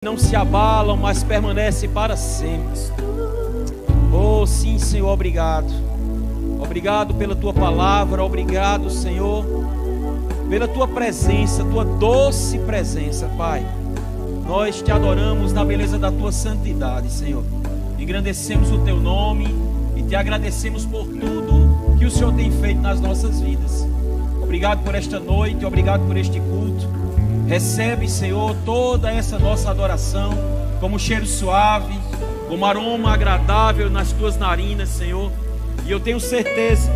não se abalam, mas permanecem para sempre. Oh, sim, Senhor, obrigado. Obrigado pela Tua palavra, obrigado, Senhor, pela Tua presença, Tua doce presença, Pai. Nós Te adoramos na beleza da Tua santidade, Senhor. Engrandecemos o Teu nome e Te agradecemos por tudo que o Senhor tem feito nas nossas vidas. Obrigado por esta noite, obrigado por este culto. Recebe, Senhor, toda essa nossa adoração como cheiro suave, como aroma agradável nas Tuas narinas, Senhor. E eu tenho certeza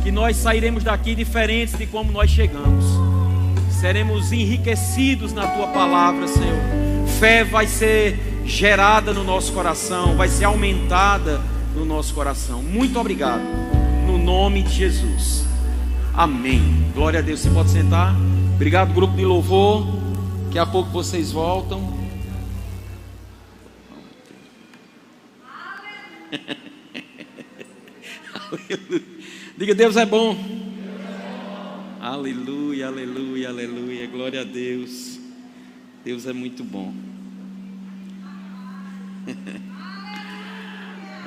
que nós sairemos daqui diferentes de como nós chegamos. Seremos enriquecidos na Tua palavra, Senhor. Fé vai ser gerada no nosso coração, vai ser aumentada no nosso coração. Muito obrigado, no nome de Jesus. Amém. Glória a Deus. Você pode sentar. Obrigado, grupo de louvor. Daqui a pouco vocês voltam. Diga, Deus é bom. Aleluia, aleluia, aleluia. Glória a Deus. Deus é muito bom.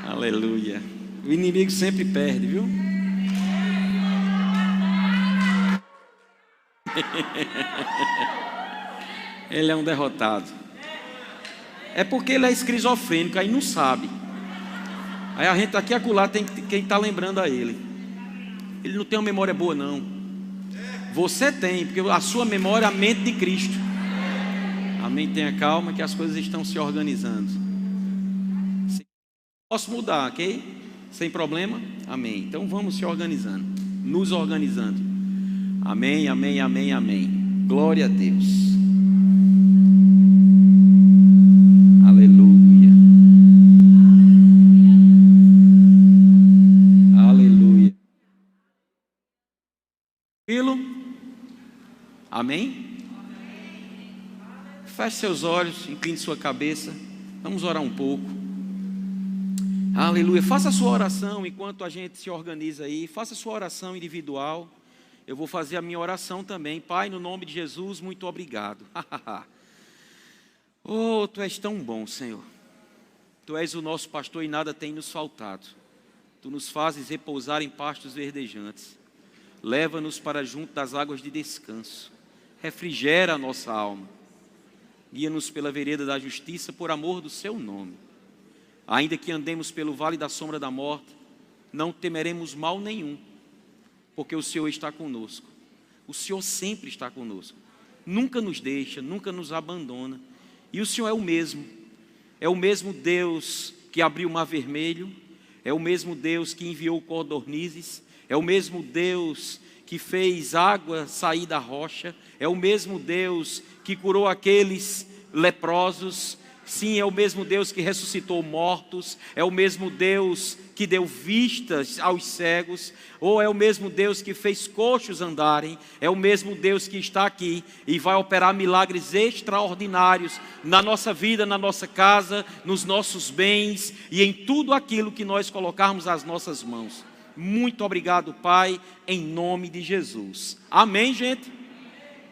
Aleluia. O inimigo sempre perde, viu? Ele é um derrotado. É porque ele é esquizofrênico, aí não sabe. Aí a gente aqui e acolá tem quem está lembrando a ele. Ele não tem uma memória boa, não. Você tem, porque a sua memória é a mente de Cristo. Amém? Tenha calma que as coisas estão se organizando. Posso mudar, ok? Sem problema? Amém. Então vamos se organizando, nos organizando. Amém, amém, amém, amém. Glória a Deus. Aleluia. Aleluia. Tranquilo? Amém? Feche seus olhos, incline sua cabeça. Vamos orar um pouco. Aleluia. Faça a sua oração enquanto a gente se organiza aí. Faça a sua oração individual. Eu vou fazer a minha oração também. Pai, no nome de Jesus, muito obrigado. Oh, Tu és tão bom, Senhor. Tu és o nosso pastor e nada tem nos faltado. Tu nos fazes repousar em pastos verdejantes. Leva-nos para junto das águas de descanso. Refrigera a nossa alma. Guia-nos pela vereda da justiça por amor do Seu nome. Ainda que andemos pelo vale da sombra da morte, não temeremos mal nenhum, porque o Senhor está conosco. O Senhor sempre está conosco. Nunca nos deixa, nunca nos abandona. E o Senhor é o mesmo. É o mesmo Deus que abriu o mar vermelho. É o mesmo Deus que enviou codornizes. É o mesmo Deus que fez água sair da rocha. É o mesmo Deus que curou aqueles leprosos. Sim, é o mesmo Deus que ressuscitou mortos, é o mesmo Deus que deu vistas aos cegos, ou é o mesmo Deus que fez coxos andarem, é o mesmo Deus que está aqui e vai operar milagres extraordinários na nossa vida, na nossa casa, nos nossos bens e em tudo aquilo que nós colocarmos as nossas mãos. Muito obrigado, Pai, em nome de Jesus. Amém, gente?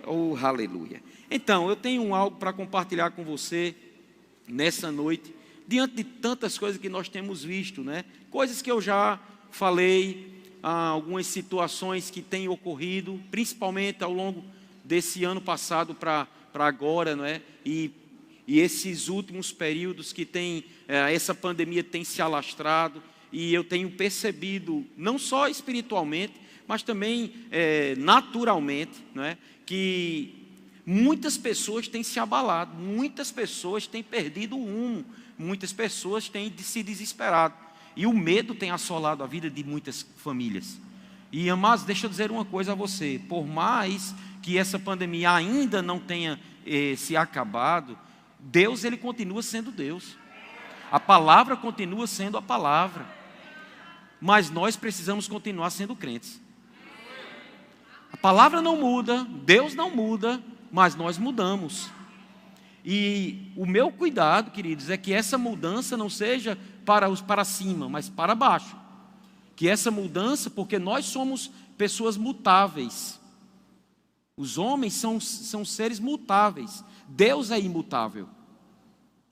Oh, aleluia. Então, eu tenho algo para compartilhar com você nessa noite, diante de tantas coisas que nós temos visto, né? Coisas que eu já falei, algumas situações que têm ocorrido, principalmente ao longo desse ano passado para agora, não é? E esses últimos períodos que essa pandemia tem se alastrado, e eu tenho percebido, não só espiritualmente, mas também naturalmente, não é? Que muitas pessoas têm se abalado, muitas pessoas têm perdido o rumo, muitas pessoas têm se desesperado. E o medo tem assolado a vida de muitas famílias. E, amados, deixa eu dizer uma coisa a você. Por mais que essa pandemia ainda não tenha se acabado, Deus, Ele continua sendo Deus. A palavra continua sendo a palavra. Mas nós precisamos continuar sendo crentes. A palavra não muda, Deus não muda, mas nós mudamos. E o meu cuidado, queridos, é que essa mudança não seja para cima, mas para baixo. Que essa mudança, porque nós somos pessoas mutáveis. Os homens são seres mutáveis. Deus é imutável.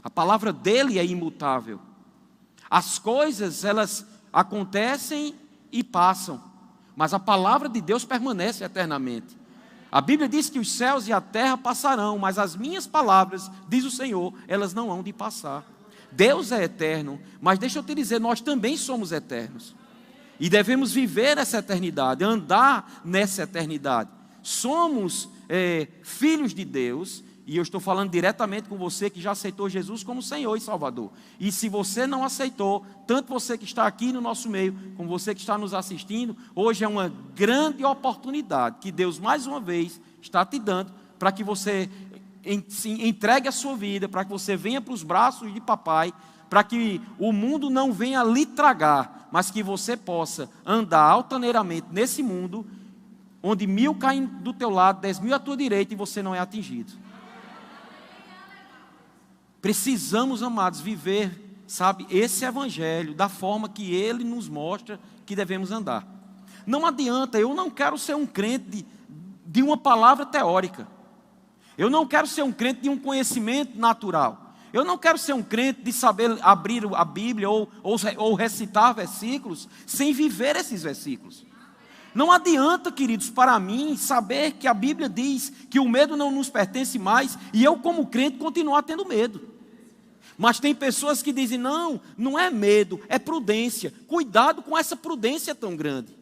A palavra dele é imutável. As coisas, elas acontecem e passam, mas a palavra de Deus permanece eternamente. A Bíblia diz que os céus e a terra passarão, mas as minhas palavras, diz o Senhor, elas não hão de passar. Deus é eterno, mas deixa eu te dizer, nós também somos eternos. E devemos viver essa eternidade, andar nessa eternidade. Somos filhos de Deus, e eu estou falando diretamente com você que já aceitou Jesus como Senhor e Salvador. E se você não aceitou, tanto você que está aqui no nosso meio, como você que está nos assistindo, hoje é uma grande oportunidade que Deus mais uma vez está te dando para que você entregue a sua vida, para que você venha para os braços de papai, para que o mundo não venha lhe tragar, mas que você possa andar altaneiramente nesse mundo, onde 1000 caem do teu lado, 10.000 à tua direita e você não é atingido. Precisamos, amados, viver, sabe, esse evangelho da forma que ele nos mostra que devemos andar. Não adianta, eu não quero ser um crente de uma palavra teórica. Eu não quero ser um crente de um conhecimento natural. Eu não quero ser um crente de saber abrir a Bíblia ou recitar versículos sem viver esses versículos. Não adianta, queridos, para mim saber que a Bíblia diz que o medo não nos pertence mais e eu, como crente, continuar tendo medo. Mas tem pessoas que dizem, não é medo, é prudência. Cuidado com essa prudência tão grande.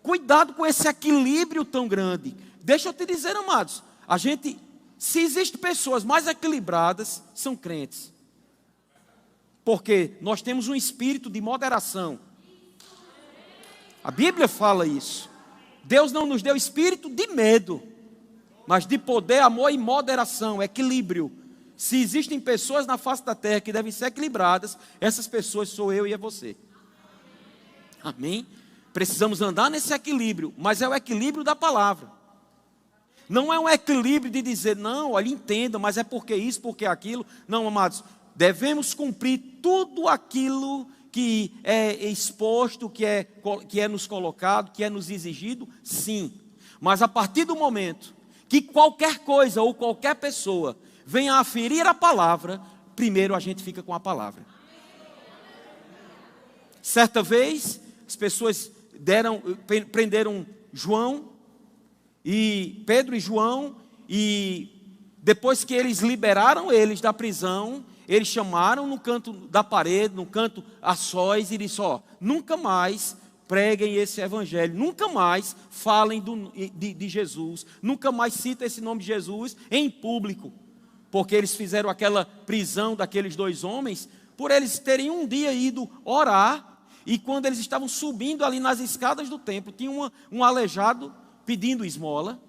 Cuidado com esse equilíbrio tão grande. Deixa eu te dizer, amados, se existem pessoas mais equilibradas, são crentes. Porque nós temos um espírito de moderação. A Bíblia fala isso. Deus não nos deu espírito de medo, mas de poder, amor e moderação, equilíbrio. Se existem pessoas na face da terra que devem ser equilibradas, essas pessoas sou eu e é você. Amém? Precisamos andar nesse equilíbrio, mas é o equilíbrio da palavra. Não é um equilíbrio de dizer, não, olha, entenda, mas é porque isso, porque aquilo. Não, amados, devemos cumprir tudo aquilo que é exposto, que é nos colocado, que é nos exigido, sim. Mas a partir do momento que qualquer coisa ou qualquer pessoa venha a ferir a palavra, primeiro a gente fica com a palavra. Certa vez, as pessoas prenderam João, e Pedro e João, e depois que eles liberaram eles da prisão, eles chamaram no canto da parede, no canto a sós, e disseram, nunca mais preguem esse evangelho, nunca mais falem de Jesus, nunca mais citem esse nome de Jesus em público, porque eles fizeram aquela prisão daqueles 2 homens, por eles terem um dia ido orar, e quando eles estavam subindo ali nas escadas do templo, tinha um aleijado pedindo esmola,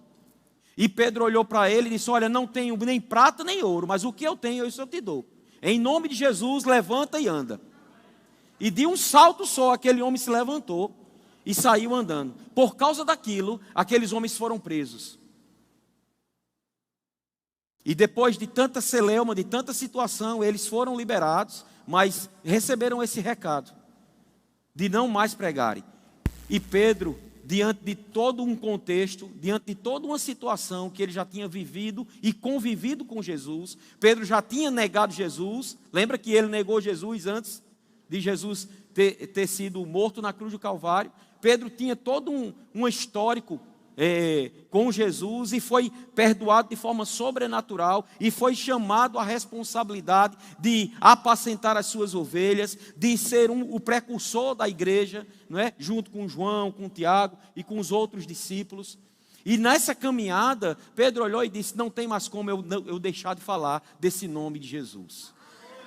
e Pedro olhou para ele e disse, olha, não tenho nem prata nem ouro, mas o que eu tenho, isso eu te dou. Em nome de Jesus, levanta e anda. E de um salto só, aquele homem se levantou e saiu andando. Por causa daquilo, aqueles homens foram presos. E depois de tanta celeuma, de tanta situação, eles foram liberados, mas receberam esse recado de não mais pregarem. E Pedro, diante de todo um contexto, diante de toda uma situação que ele já tinha vivido e convivido com Jesus, Pedro já tinha negado Jesus. Lembra que ele negou Jesus antes de Jesus ter sido morto na cruz do Calvário? Pedro tinha todo um histórico com Jesus e foi perdoado de forma sobrenatural e foi chamado à responsabilidade de apacentar as suas ovelhas, de ser o precursor da igreja, não é? Junto com João, com Tiago e com os outros discípulos. E nessa caminhada, Pedro olhou e disse, não tem mais como eu deixar de falar desse nome de Jesus.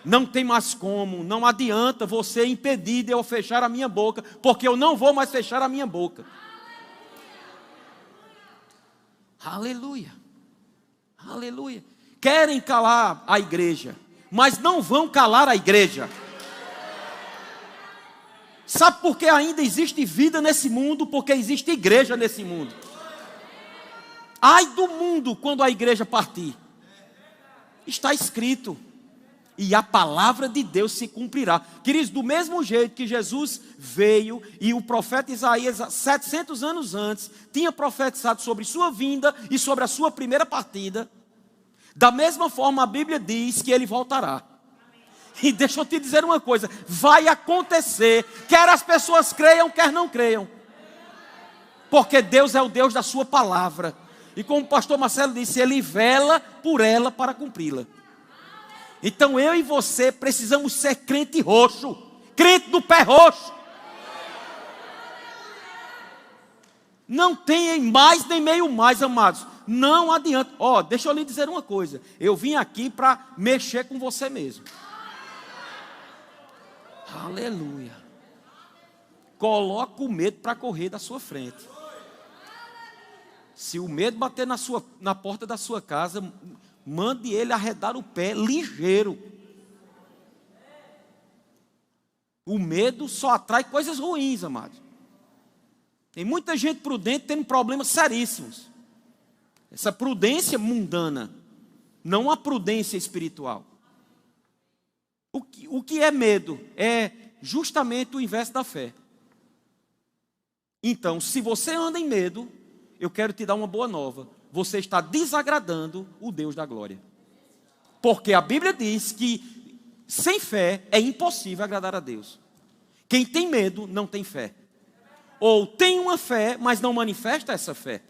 Não tem mais como, não adianta você impedir de eu fechar a minha boca, porque eu não vou mais fechar a minha boca. Aleluia, aleluia. Querem calar a igreja, mas não vão calar a igreja. Sabe por que ainda existe vida nesse mundo? Porque existe igreja nesse mundo. Ai do mundo quando a igreja partir. Está escrito. E a palavra de Deus se cumprirá. Queridos, do mesmo jeito que Jesus veio e o profeta Isaías, 700 anos antes, tinha profetizado sobre sua vinda e sobre a sua primeira partida, Da mesma forma, a Bíblia diz que ele voltará. E deixa eu te dizer uma coisa, vai acontecer, quer as pessoas creiam, quer não creiam. Porque Deus é o Deus da sua palavra. E como o pastor Marcelo disse, Ele vela por ela para cumpri-la. Então eu e você precisamos ser crente roxo, crente do pé roxo. Não tem mais nem meio mais, amados. Não adianta. Deixa eu lhe dizer uma coisa. Eu vim aqui para mexer com você mesmo. Aleluia. Coloca o medo para correr da sua frente. Se o medo bater na porta da sua casa, mande ele arredar o pé ligeiro. O medo só atrai coisas ruins, amados. Tem muita gente prudente tendo problemas seríssimos. Essa prudência mundana, não a prudência espiritual. O que é medo? É justamente o inverso da fé. Então, se você anda em medo, eu quero te dar uma boa nova. Você está desagradando o Deus da glória. Porque a Bíblia diz que sem fé é impossível agradar a Deus. Quem tem medo não tem fé. Ou tem uma fé, mas não manifesta essa fé.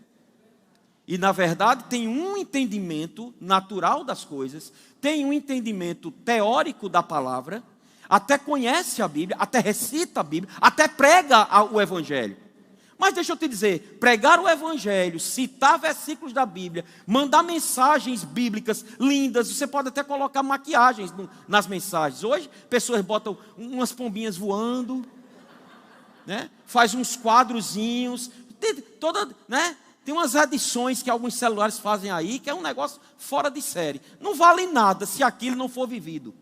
E na verdade tem um entendimento natural das coisas, tem um entendimento teórico da palavra, até conhece a Bíblia, até recita a Bíblia, até prega o Evangelho. Mas deixa eu te dizer, pregar o Evangelho, citar versículos da Bíblia, mandar mensagens bíblicas lindas, você pode até colocar maquiagens nas mensagens. Hoje, pessoas botam umas pombinhas voando, né? Faz uns quadrozinhos, tem umas edições que alguns celulares fazem aí, que é um negócio fora de série. Não vale nada se aquilo não for vivido.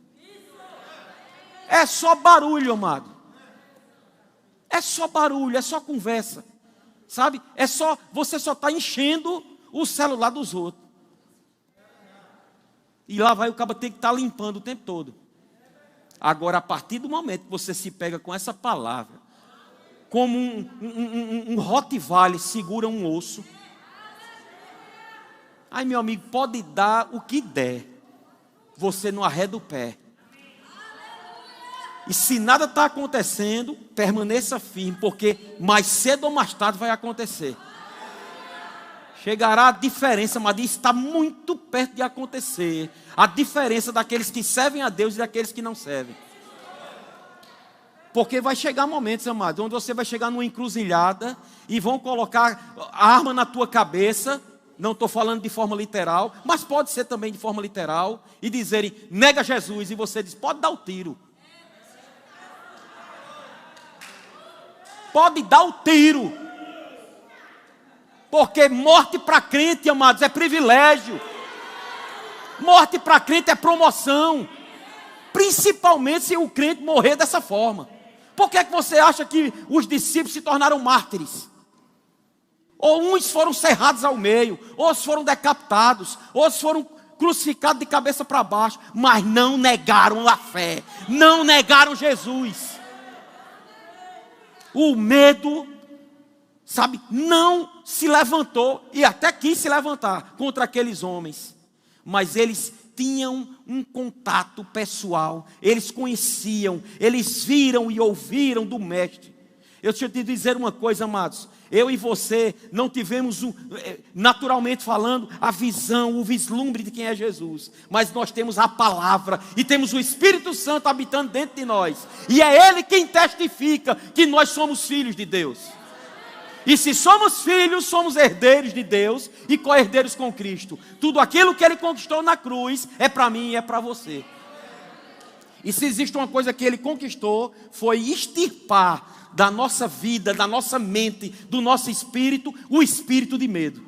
É só barulho, amado. É só barulho, é só conversa. Sabe? Você só está enchendo o celular dos outros. E lá vai o cabo ter que estar limpando o tempo todo. Agora, a partir do momento que você se pega com essa palavra, como um Rottweiler segura um osso. Ai, meu amigo, pode dar o que der, você não arreda o pé. E se nada está acontecendo, permaneça firme, porque mais cedo ou mais tarde vai acontecer. Chegará a diferença, mas isso está muito perto de acontecer. A diferença daqueles que servem a Deus e daqueles que não servem. Porque vai chegar momentos, amados, onde você vai chegar numa encruzilhada e vão colocar a arma na tua cabeça. Não estou falando de forma literal, mas pode ser também de forma literal. E dizerem, nega Jesus. E você diz, pode dar o tiro. Pode dar o tiro. Porque morte para crente, amados, é privilégio. Morte para crente é promoção. Principalmente se o crente morrer dessa forma. Por que você acha que os discípulos se tornaram mártires? Ou uns foram cerrados ao meio, outros foram decapitados, outros foram crucificados de cabeça para baixo, mas não negaram a fé, não negaram Jesus. O medo, sabe, não se levantou, e até quis se levantar contra aqueles homens, mas eles tinham um contato pessoal, eles conheciam, eles viram e ouviram do Mestre. Eu deixa eu te dizer uma coisa, amados, eu e você não tivemos, naturalmente falando, a visão, o vislumbre de quem é Jesus, mas nós temos a palavra, e temos o Espírito Santo habitando dentro de nós, e é Ele quem testifica que nós somos filhos de Deus. E se somos filhos, somos herdeiros de Deus e co-herdeiros com Cristo. Tudo aquilo que Ele conquistou na cruz é para mim e é para você. E se existe uma coisa que Ele conquistou, foi extirpar da nossa vida, da nossa mente, do nosso espírito, o espírito de medo.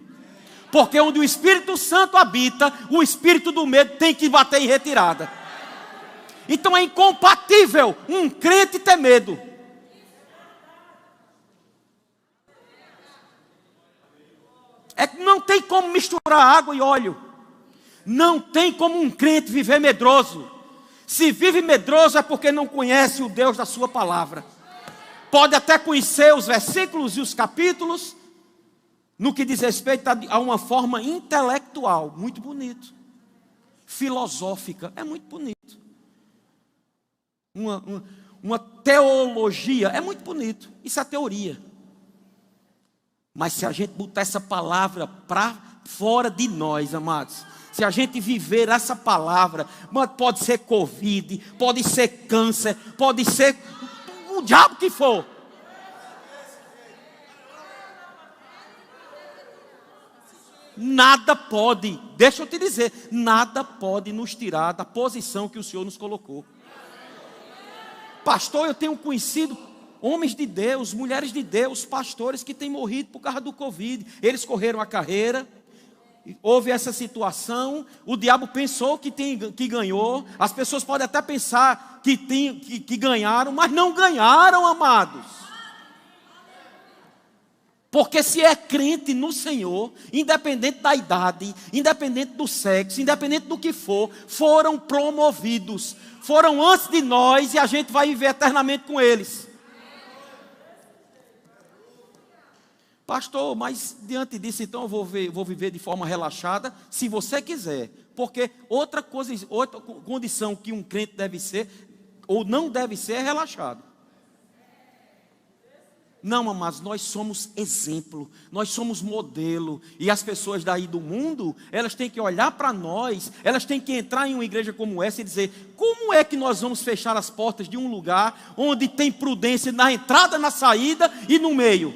Porque onde o Espírito Santo habita, o espírito do medo tem que bater em retirada. Então é incompatível um crente ter medo. Não tem como misturar água e óleo. Não tem como um crente viver medroso. Se vive medroso é porque não conhece o Deus da sua palavra. Pode até conhecer os versículos e os capítulos, no que diz respeito a uma forma intelectual, muito bonito. filosófica, é muito bonito. Uma teologia, é muito bonito. Isso é teoria. Mas se a gente botar essa palavra para fora de nós, amados, se a gente viver essa palavra, pode ser Covid, pode ser câncer, pode ser o diabo que for. Nada pode, deixa eu te dizer, nada pode nos tirar da posição que o Senhor nos colocou. Pastor, eu tenho conhecido homens de Deus, mulheres de Deus, pastores que têm morrido por causa do Covid. Eles correram a carreira, houve essa situação, o diabo pensou que ganhou. As pessoas podem até pensar que ganharam, mas não ganharam, amados. Porque se é crente no Senhor, independente da idade, independente do sexo, independente do que for, foram promovidos. Foram antes de nós e a gente vai viver eternamente com eles. Pastor, mas diante disso então eu vou viver de forma relaxada, se você quiser. Porque outra condição que um crente deve ser, ou não deve ser, é relaxado. Não, amados, nós somos exemplo, nós somos modelo, e as pessoas daí do mundo, elas têm que olhar para nós, elas têm que entrar em uma igreja como essa e dizer, como é que nós vamos fechar as portas de um lugar, onde tem prudência na entrada, na saída e no meio?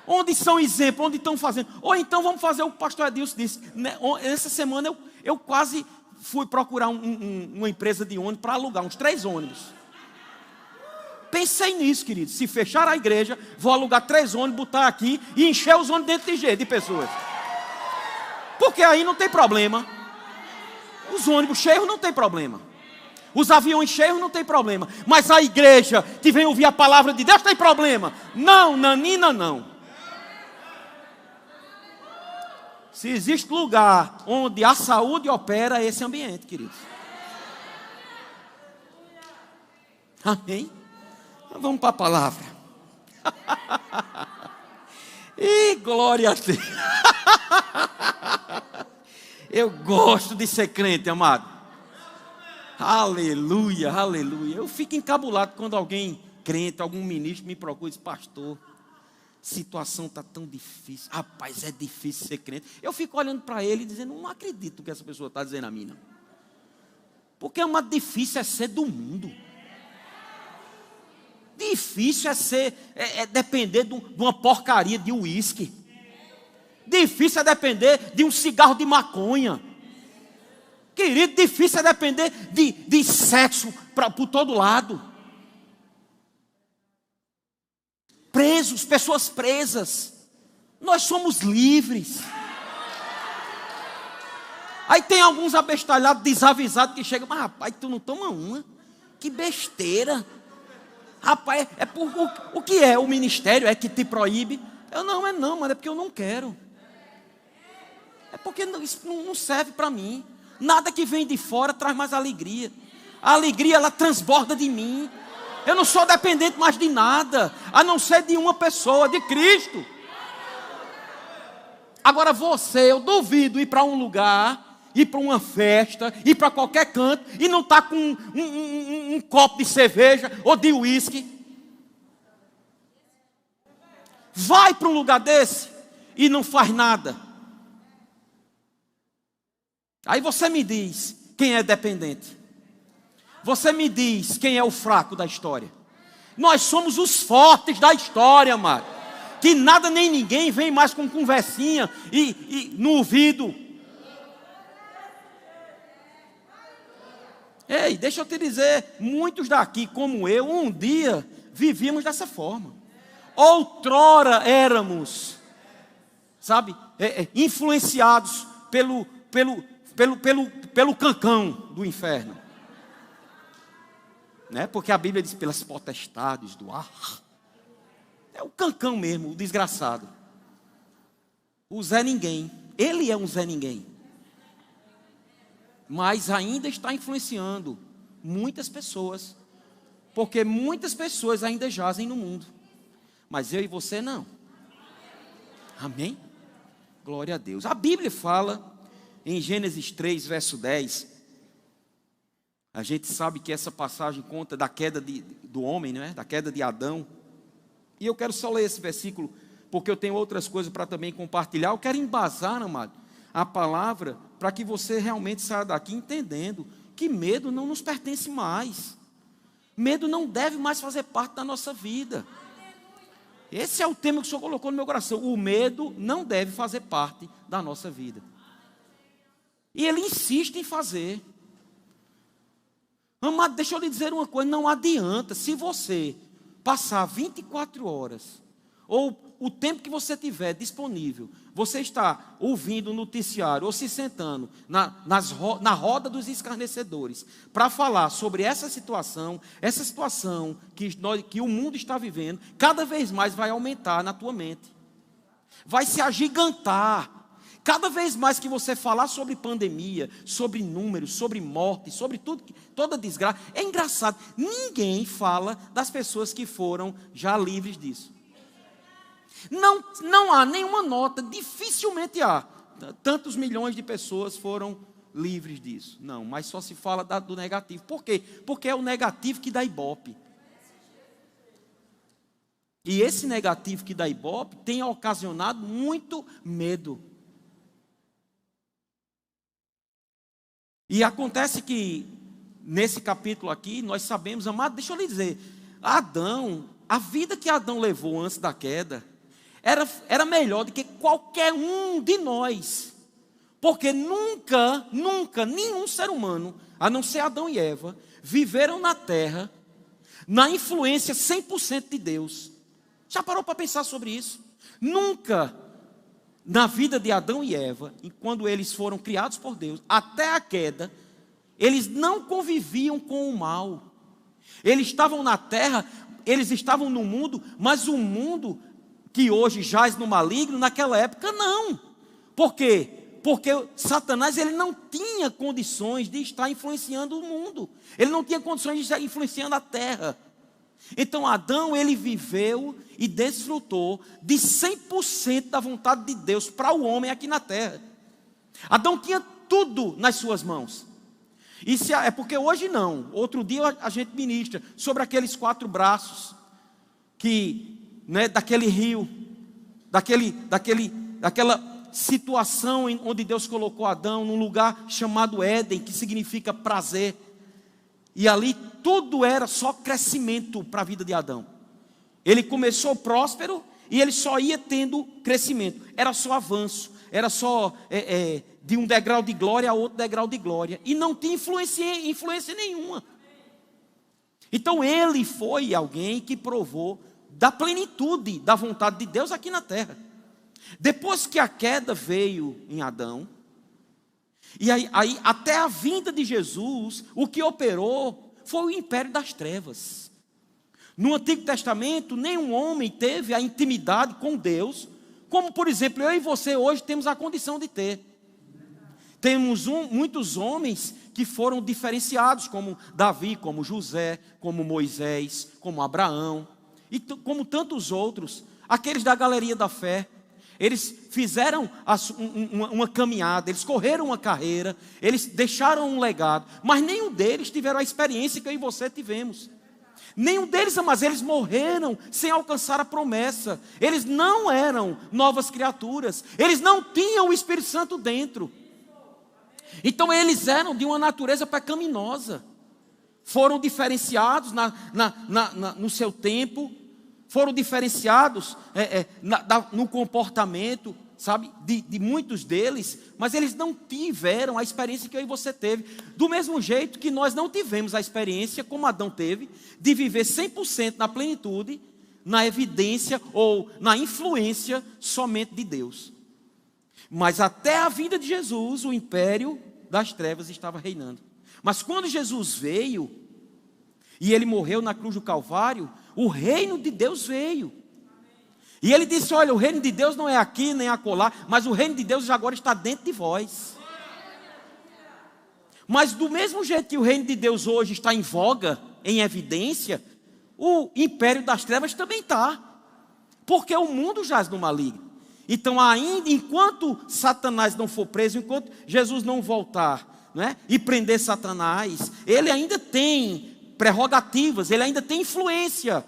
Onde são exemplos, onde estão fazendo, ou então vamos fazer o que o pastor Adilson disse, essa semana eu quase fui procurar uma empresa de ônibus para alugar, uns 3 ônibus. Pensei nisso, querido. Se fechar a igreja, vou alugar 3 ônibus, botar aqui e encher os ônibus dentro de pessoas. Porque aí não tem problema. Os ônibus cheios não tem problema. Os aviões cheios não tem problema. Mas a igreja que vem ouvir a palavra de Deus tem problema. Não, nanina, não. Se existe lugar onde a saúde opera, é esse ambiente, queridos. Amém? Vamos para a palavra. E glória a Deus. Eu gosto de ser crente, amado. Aleluia, aleluia. Eu fico encabulado quando alguém crente, algum ministro me procura e diz, pastor, situação está tão difícil. Rapaz, é difícil ser crente. Eu fico olhando para ele e dizendo, não acredito que essa pessoa está dizendo a mim, não. Porque é uma difícil é ser do mundo. Difícil é depender de uma porcaria de uísque. Difícil é depender de um cigarro de maconha. Querido, difícil é depender de sexo por todo lado. Presos, pessoas presas. Nós somos livres. Aí tem alguns abestalhados, desavisados que chegam, mas rapaz, tu não toma uma? Que besteira. Rapaz, o que é? O ministério é que te proíbe? Mas é porque eu não quero. É porque isso não serve para mim. Nada que vem de fora traz mais alegria. A alegria, ela transborda de mim. Eu não sou dependente mais de nada, a não ser de uma pessoa, de Cristo. Agora eu duvido ir para um lugar, ir para uma festa, ir para qualquer canto e não estar com um copo de cerveja ou de uísque. Vai para um lugar desse e não faz nada. Aí você me diz quem é dependente. Você me diz quem é o fraco da história. Nós somos os fortes da história, amado. Que nada nem ninguém vem mais com conversinha e no ouvido. Ei, deixa eu te dizer, muitos daqui, como eu, um dia vivíamos dessa forma. Outrora éramos, sabe, influenciados pelo cancão do inferno. Né? Porque a Bíblia diz pelas potestades do ar. É o cancão mesmo, o desgraçado. O Zé Ninguém. Ele é um Zé Ninguém. Mas ainda está influenciando muitas pessoas. Porque muitas pessoas ainda jazem no mundo. Mas eu e você não. Amém? Glória a Deus. A Bíblia fala em Gênesis 3, verso 10, a gente sabe que essa passagem conta da queda do homem, não é? Da queda de Adão. E eu quero só ler esse versículo, porque eu tenho outras coisas para também compartilhar. Eu quero embasar, amado, a palavra, para que você realmente saia daqui entendendo que medo não nos pertence mais. Medo não deve mais fazer parte da nossa vida. Esse é o tema que o Senhor colocou no meu coração. O medo não deve fazer parte da nossa vida. E Ele insiste em fazer. Amado, deixa eu lhe dizer uma coisa, não adianta, se você passar 24 horas, ou o tempo que você tiver disponível, você está ouvindo o noticiário, ou se sentando na roda dos escarnecedores, para falar sobre essa situação que o mundo está vivendo, cada vez mais vai aumentar na tua mente, vai se agigantar. Cada vez mais que você falar sobre pandemia, sobre números, sobre morte, sobre tudo, toda desgraça, é engraçado, ninguém fala das pessoas que foram já livres disso. Não há nenhuma nota, dificilmente há. Tantos milhões de pessoas foram livres disso. Não, mas só se fala do negativo. Por quê? Porque é o negativo que dá ibope. E esse negativo que dá ibope tem ocasionado muito medo. E acontece que, nesse capítulo aqui, nós sabemos, amado, deixa eu lhe dizer, Adão, a vida que Adão levou antes da queda, era melhor do que qualquer um de nós. Porque nunca, nenhum ser humano, a não ser Adão e Eva, viveram na terra, na influência 100% de Deus. Já parou para pensar sobre isso? Nunca, na vida de Adão e Eva, quando eles foram criados por Deus, até a queda, eles não conviviam com o mal. Eles estavam na terra, eles estavam no mundo, mas o mundo que hoje jaz no maligno, naquela época não. Por quê? Porque Satanás ele não tinha condições de estar influenciando o mundo. Ele não tinha condições de estar influenciando a terra. Então Adão ele viveu e desfrutou de 100% da vontade de Deus para o homem aqui na terra. Adão tinha tudo nas suas mãos. Isso é porque hoje não. Outro dia a gente ministra sobre aqueles 4 braços daquele rio, daquela situação onde Deus colocou Adão num lugar chamado Éden, que significa prazer. E ali tudo era só crescimento para a vida de Adão. Ele começou próspero e ele só ia tendo crescimento. Era só avanço, era só de um degrau de glória a outro degrau de glória. E não tinha influência nenhuma. Então ele foi alguém que provou da plenitude da vontade de Deus aqui na terra. Depois que a queda veio em Adão, e aí até a vinda de Jesus, o que operou foi o império das trevas. No Antigo Testamento, nenhum homem teve a intimidade com Deus, como por exemplo, eu e você hoje temos a condição de ter. Temos muitos homens que foram diferenciados, como Davi, como José, como Moisés, como Abraão, e como tantos outros, aqueles da galeria da fé. Eles fizeram uma caminhada, eles correram uma carreira, eles deixaram um legado, mas nenhum deles tiveram a experiência que eu e você tivemos. Nenhum deles, mas eles morreram sem alcançar a promessa. Eles não eram novas criaturas, eles não tinham o Espírito Santo dentro. Então eles eram de uma natureza pecaminosa. Foram diferenciados no seu tempo, foram diferenciados no comportamento, sabe, de muitos deles, mas eles não tiveram a experiência que eu e você teve, do mesmo jeito que nós não tivemos a experiência, como Adão teve, de viver 100% na plenitude, na evidência ou na influência somente de Deus. Mas até a vinda de Jesus, o império das trevas estava reinando. Mas quando Jesus veio, e ele morreu na cruz do Calvário, o reino de Deus veio. E ele disse, olha, o reino de Deus não é aqui nem acolá, mas o reino de Deus já agora está dentro de vós. Mas do mesmo jeito que o reino de Deus hoje está em voga, em evidência, o império das trevas também está. Porque o mundo jaz no maligno. Então, ainda enquanto Satanás não for preso, enquanto Jesus não voltar, né, e prender Satanás, ele ainda tem prerrogativas, ele ainda tem influência.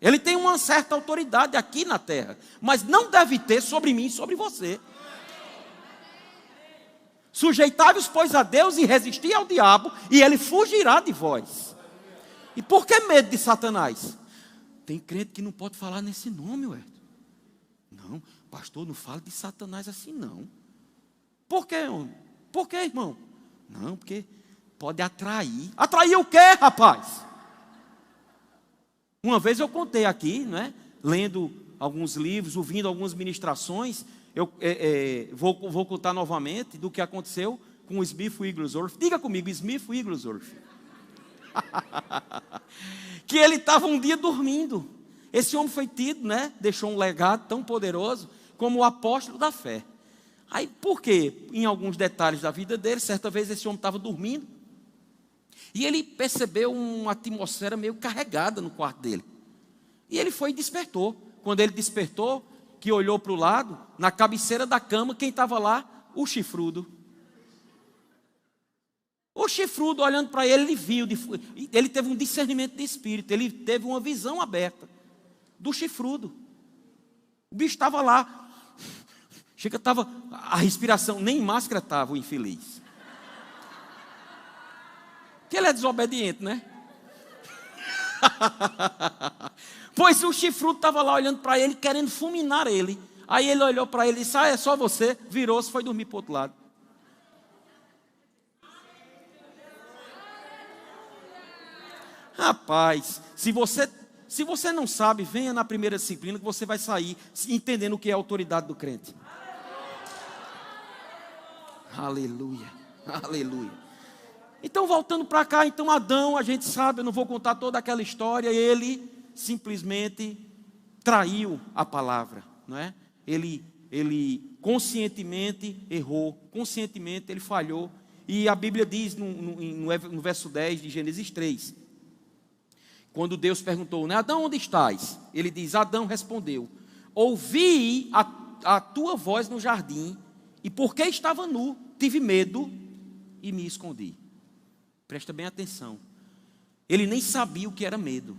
Ele tem uma certa autoridade aqui na terra, mas não deve ter sobre mim e sobre você. Sujeitai-vos, pois, a Deus e resisti ao diabo, e ele fugirá de vós. E por que medo de Satanás? Tem crente que não pode falar nesse nome, ué. Não, pastor, não fala de Satanás assim, não. Por quê, homem? Por quê, irmão? Não, porque pode atrair. Atrair o quê, rapaz? Uma vez eu contei aqui, né, lendo alguns livros, ouvindo algumas ministrações, eu vou contar novamente do que aconteceu com o Smith Wigglesworth. Diga comigo, Smith Wigglesworth. Que ele estava um dia dormindo. Esse homem foi tido, né, deixou um legado tão poderoso como o apóstolo da fé. Aí, por quê? Em alguns detalhes da vida dele, certa vez esse homem estava dormindo, e ele percebeu uma atmosfera meio carregada no quarto dele. E ele foi e despertou. Quando ele despertou, que olhou para o lado, na cabeceira da cama, quem estava lá? O chifrudo. O chifrudo, olhando para ele, ele viu, ele teve um discernimento de espírito, ele teve uma visão aberta do chifrudo. O bicho estava lá, chega, estava a respiração, nem máscara estava o infeliz. Porque ele é desobediente, né? Pois o chifrudo estava lá olhando para ele, querendo fulminar ele. Aí ele olhou para ele e disse: ah, é só você. Virou-se e foi dormir para o outro lado. Rapaz, se você não sabe, venha na primeira disciplina que você vai sair entendendo o que é a autoridade do crente. Aleluia, aleluia. Então, voltando para cá, então Adão, a gente sabe, eu não vou contar toda aquela história, ele simplesmente traiu a palavra, não é? Ele conscientemente errou, conscientemente ele falhou, e a Bíblia diz no verso 10 de Gênesis 3, quando Deus perguntou, né, Adão, onde estás? Ele diz, Adão respondeu, ouvi a tua voz no jardim, e porque estava nu, tive medo e me escondi. Presta bem atenção. Ele nem sabia o que era medo.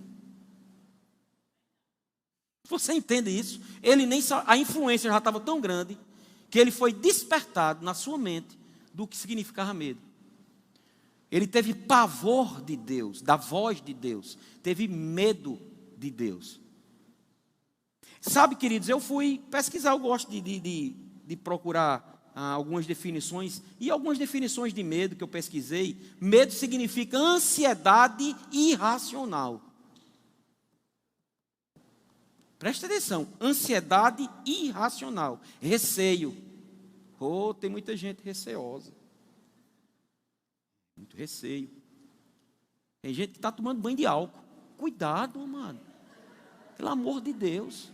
Você entende isso? Ele nem a influência já estava tão grande que ele foi despertado na sua mente do que significava medo. Ele teve pavor de Deus, da voz de Deus, teve medo de Deus. Sabe, queridos, eu fui pesquisar, eu gosto de procurar algumas definições, e algumas definições de medo que eu pesquisei. Medo significa ansiedade irracional. Presta atenção, ansiedade irracional, receio. Oh, tem muita gente receosa. Muito receio. Tem gente que está tomando banho de álcool. Cuidado, amado. Pelo amor de Deus.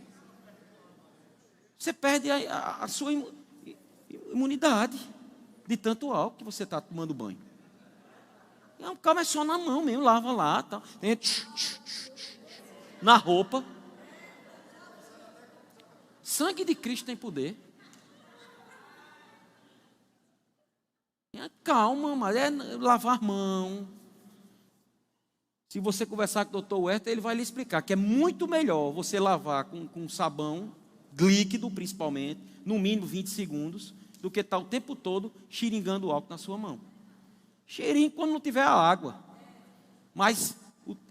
Você perde a sua imunidade de tanto álcool que você está tomando banho. É um calma, é só na mão mesmo, lava lá, tá. Tem na roupa. Sangue de Cristo tem poder. Calma, mas é lavar a mão. Se você conversar com o Dr. Huerta, ele vai lhe explicar que é muito melhor você lavar com sabão líquido, principalmente, no mínimo 20 segundos, do que estar o tempo todo xiringando o álcool na sua mão. Cheirinho quando não tiver a água. Mas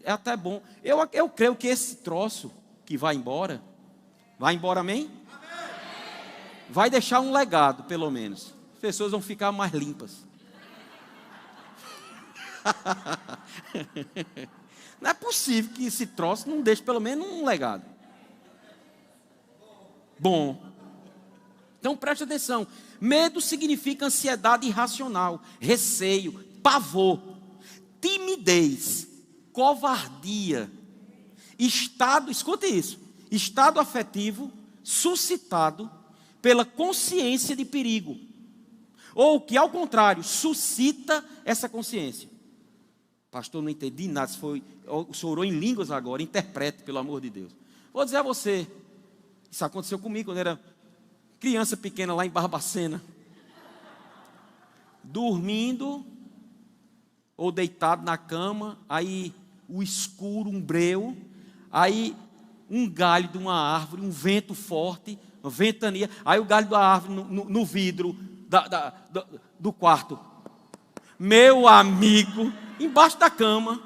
é até bom. Eu creio que esse troço que vai embora, amém? Vai deixar um legado, pelo menos. As pessoas vão ficar mais limpas. Não é possível que esse troço não deixe pelo menos um legado. Bom. Então preste atenção. Medo significa ansiedade irracional, receio, pavor, timidez, covardia, escuta isso, estado afetivo suscitado pela consciência de perigo, ou que ao contrário, suscita essa consciência. Pastor, não entendi nada, o senhor orou em línguas agora, interprete, pelo amor de Deus. Vou dizer a você, isso aconteceu comigo quando era Criança pequena lá em Barbacena, dormindo ou deitado na cama, aí o escuro, um breu, aí um galho de uma árvore, um vento forte, uma ventania, aí o galho da árvore no vidro do quarto. Meu amigo, embaixo da cama,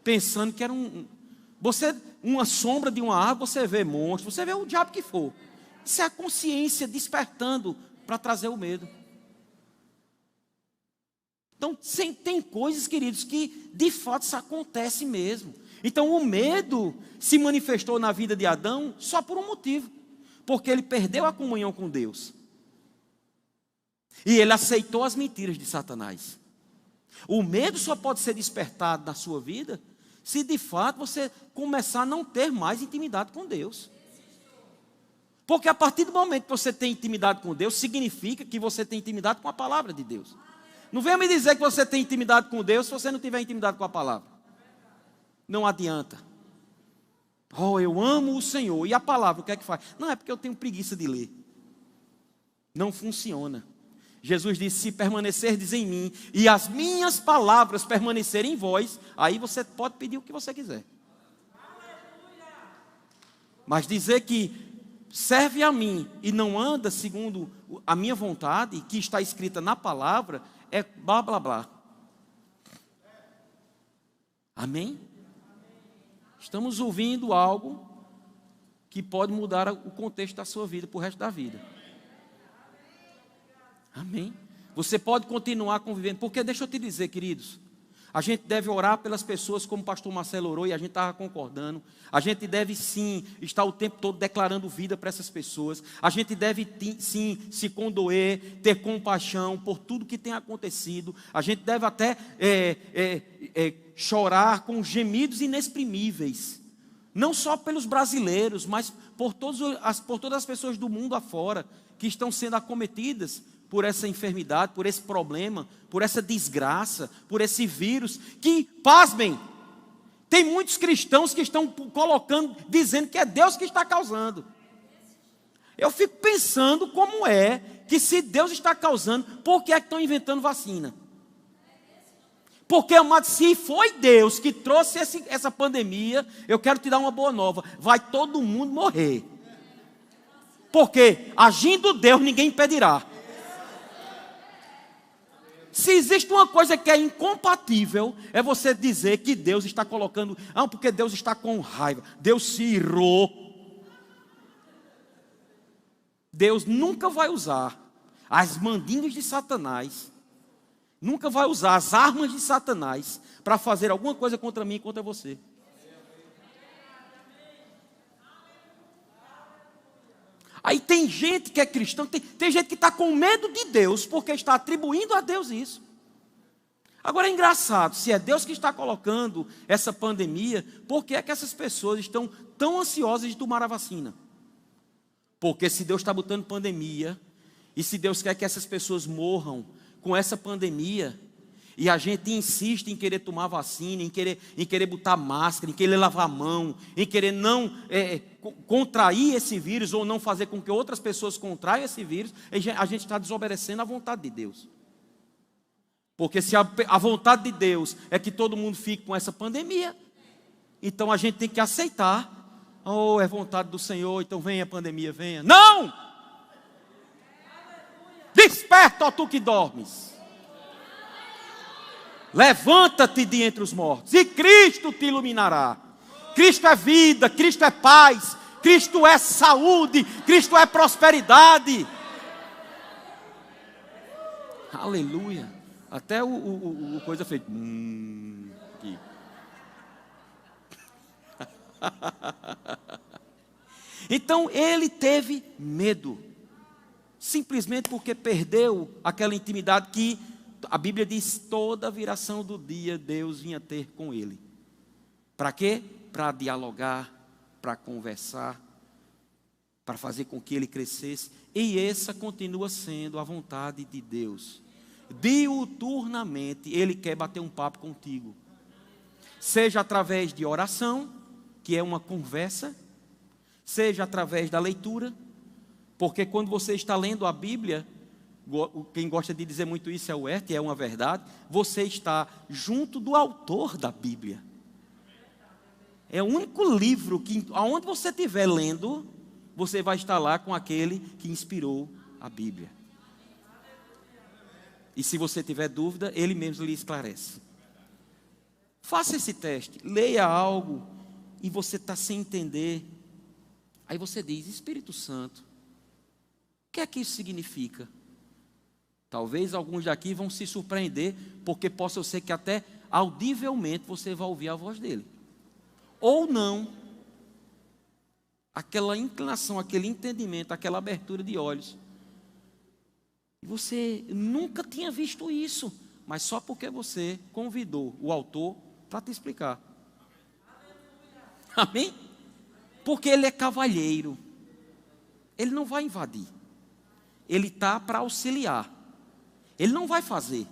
pensando que era uma sombra de uma árvore, você vê monstro, você vê o diabo que for. Isso é a consciência despertando para trazer o medo. Então, tem coisas, queridos, que de fato isso acontece mesmo. Então, o medo se manifestou na vida de Adão só por um motivo. Porque ele perdeu a comunhão com Deus. E ele aceitou as mentiras de Satanás. O medo só pode ser despertado na sua vida se de fato você começar a não ter mais intimidade com Deus. Porque a partir do momento que você tem intimidade com Deus, significa que você tem intimidade com a palavra de Deus. Não venha me dizer que você tem intimidade com Deus se você não tiver intimidade com a palavra. Não adianta. Oh, eu amo o Senhor. E a palavra, o que é que faz? Não, é porque eu tenho preguiça de ler. Não funciona. Jesus disse, se permanecerdes em mim e as minhas palavras permanecerem em vós, aí você pode pedir o que você quiser. Mas dizer que serve a mim e não anda segundo a minha vontade, que está escrita na palavra, é blá blá blá. Amém? Estamos ouvindo algo que pode mudar o contexto da sua vida para o resto da vida. Amém? Você pode continuar convivendo, porque deixa eu te dizer, queridos, a gente deve orar pelas pessoas como o pastor Marcelo orou e a gente estava concordando. A gente deve sim estar o tempo todo declarando vida para essas pessoas. A gente deve sim se condoer, ter compaixão por tudo que tem acontecido. A gente deve até chorar com gemidos inexprimíveis. Não só pelos brasileiros, mas por todas as pessoas do mundo afora que estão sendo acometidas por essa enfermidade, por esse problema, por essa desgraça, por esse vírus, que, pasmem, tem muitos cristãos que estão colocando, dizendo que é Deus que está causando. Eu fico pensando como é que se Deus está causando, por que é que estão inventando vacina? Porque, amado, se foi Deus que trouxe essa pandemia, eu quero te dar uma boa nova, vai todo mundo morrer. Porque, agindo Deus, ninguém impedirá. Se existe uma coisa que é incompatível, é você dizer que Deus está colocando, porque Deus está com raiva, Deus se irou. Deus nunca vai usar as mandingas de Satanás, nunca vai usar as armas de Satanás para fazer alguma coisa contra mim e contra você. Aí tem gente que é cristão, tem gente que está com medo de Deus, porque está atribuindo a Deus isso. Agora é engraçado, se é Deus que está colocando essa pandemia, por que é que essas pessoas estão tão ansiosas de tomar a vacina? Porque se Deus está botando pandemia, e se Deus quer que essas pessoas morram com essa pandemia, e a gente insiste em querer tomar vacina, em querer botar máscara, em querer lavar a mão, em querer não contrair esse vírus, ou não fazer com que outras pessoas contraiam esse vírus, a gente está desobedecendo à vontade de Deus. Porque se a vontade de Deus é que todo mundo fique com essa pandemia, então a gente tem que aceitar. Oh, é vontade do Senhor, então venha a pandemia, venha. Não! Desperta, ó tu que dormes. Levanta-te de entre os mortos, e Cristo te iluminará. Cristo é vida, Cristo é paz, Cristo é saúde, Cristo é prosperidade. Aleluia. Até o coisa feita. Aqui. Então ele teve medo, simplesmente porque perdeu aquela intimidade que a Bíblia diz, toda a viração do dia Deus vinha ter com ele. Para quê? Para dialogar, para conversar, para fazer com que ele crescesse. E essa continua sendo a vontade de Deus. Diuturnamente, ele quer bater um papo contigo. Seja através de oração, que é uma conversa, seja através da leitura, Porque quando você está lendo a Bíblia, quem gosta de dizer muito isso é o Ert, é uma verdade, você está junto do autor da Bíblia. É o único livro que, aonde você estiver lendo, você vai estar lá com aquele que inspirou a Bíblia. E se você tiver dúvida, ele mesmo lhe esclarece. Faça esse teste, leia algo e você está sem entender. Aí você diz: Espírito Santo, o que é que isso significa? Talvez alguns daqui vão se surpreender, porque possa ser que até audivelmente você vai ouvir a voz dele. Ou não, aquela inclinação, aquele entendimento, aquela abertura de olhos. Você nunca tinha visto isso, mas só porque você convidou o autor para te explicar. Amém? Porque ele é cavalheiro. Ele não vai invadir. Ele está para auxiliar. Ele não vai fazer.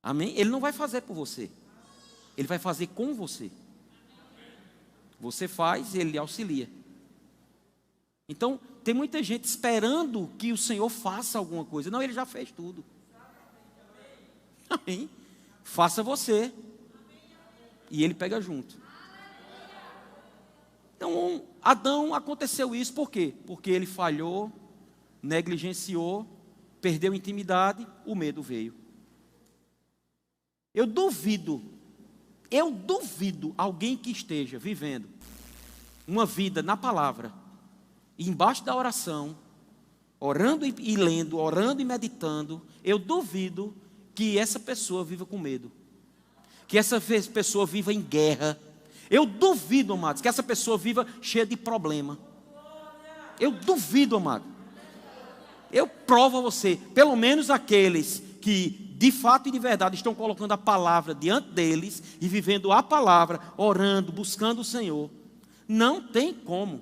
Amém? Ele não vai fazer por você. Ele vai fazer com você. Você faz, ele auxilia. Então, tem muita gente esperando que o Senhor faça alguma coisa. Não, ele já fez tudo. Amém? Faça você. E ele pega junto. Então, Adão, aconteceu isso por quê? Porque ele falhou, negligenciou, perdeu intimidade, o medo veio. Eu duvido alguém que esteja vivendo uma vida na palavra, embaixo da oração, orando e lendo, orando e meditando, eu duvido que essa pessoa viva com medo, que essa pessoa viva em guerra. Eu duvido, amados, que essa pessoa viva cheia de problema. Eu duvido, amado. Eu provo a você, pelo menos aqueles que de fato e de verdade estão colocando a palavra diante deles e vivendo a palavra, orando, buscando o Senhor, não tem como.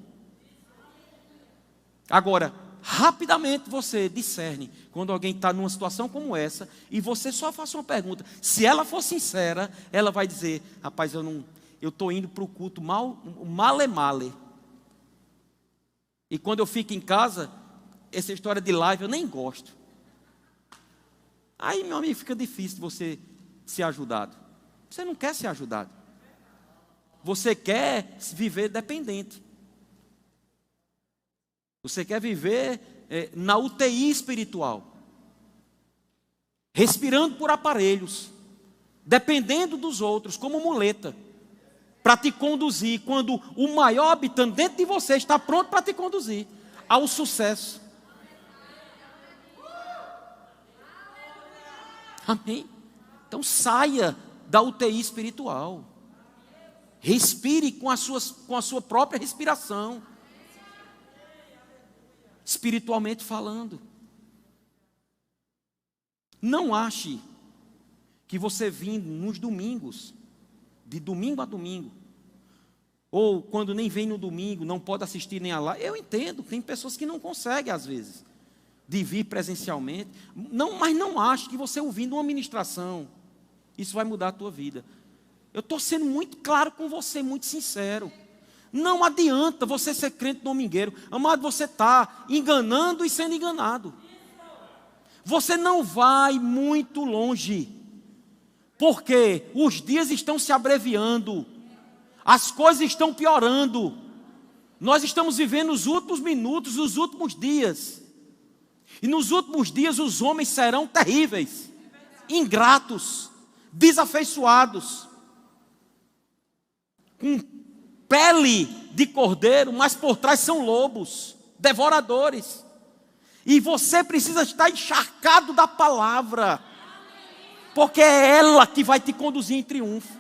Agora, rapidamente você discerne quando alguém está numa situação como essa e você só faz uma pergunta. Se ela for sincera, ela vai dizer: rapaz, eu estou indo para o culto male. E quando eu fico em casa, essa história de live eu nem gosto. Aí, meu amigo, fica difícil você ser ajudado. Você não quer ser ajudado. Você quer viver dependente. Você quer viver na UTI espiritual. Respirando por aparelhos. Dependendo dos outros, como muleta. Para te conduzir, quando o maior habitante dentro de você está pronto para te conduzir ao sucesso. Amém? Então saia da UTI espiritual. Respire com a sua própria respiração. Espiritualmente falando. Não ache que você vindo nos domingos, de domingo a domingo, ou quando nem vem no domingo, não pode assistir nem a live. Eu entendo, tem pessoas que não conseguem às vezes de vir presencialmente. Não, mas não acho que você ouvindo uma ministração, isso vai mudar a tua vida. Eu estou sendo muito claro com você, muito sincero. Não adianta você ser crente domingueiro. Amado, você está enganando e sendo enganado. Você não vai muito longe. Porque os dias estão se abreviando. As coisas estão piorando. Nós estamos vivendo os últimos minutos, os últimos dias. E nos últimos dias os homens serão terríveis, ingratos, desafeiçoados, com pele de cordeiro, mas por trás são lobos, devoradores. E você precisa estar encharcado da palavra, porque é ela que vai te conduzir em triunfo.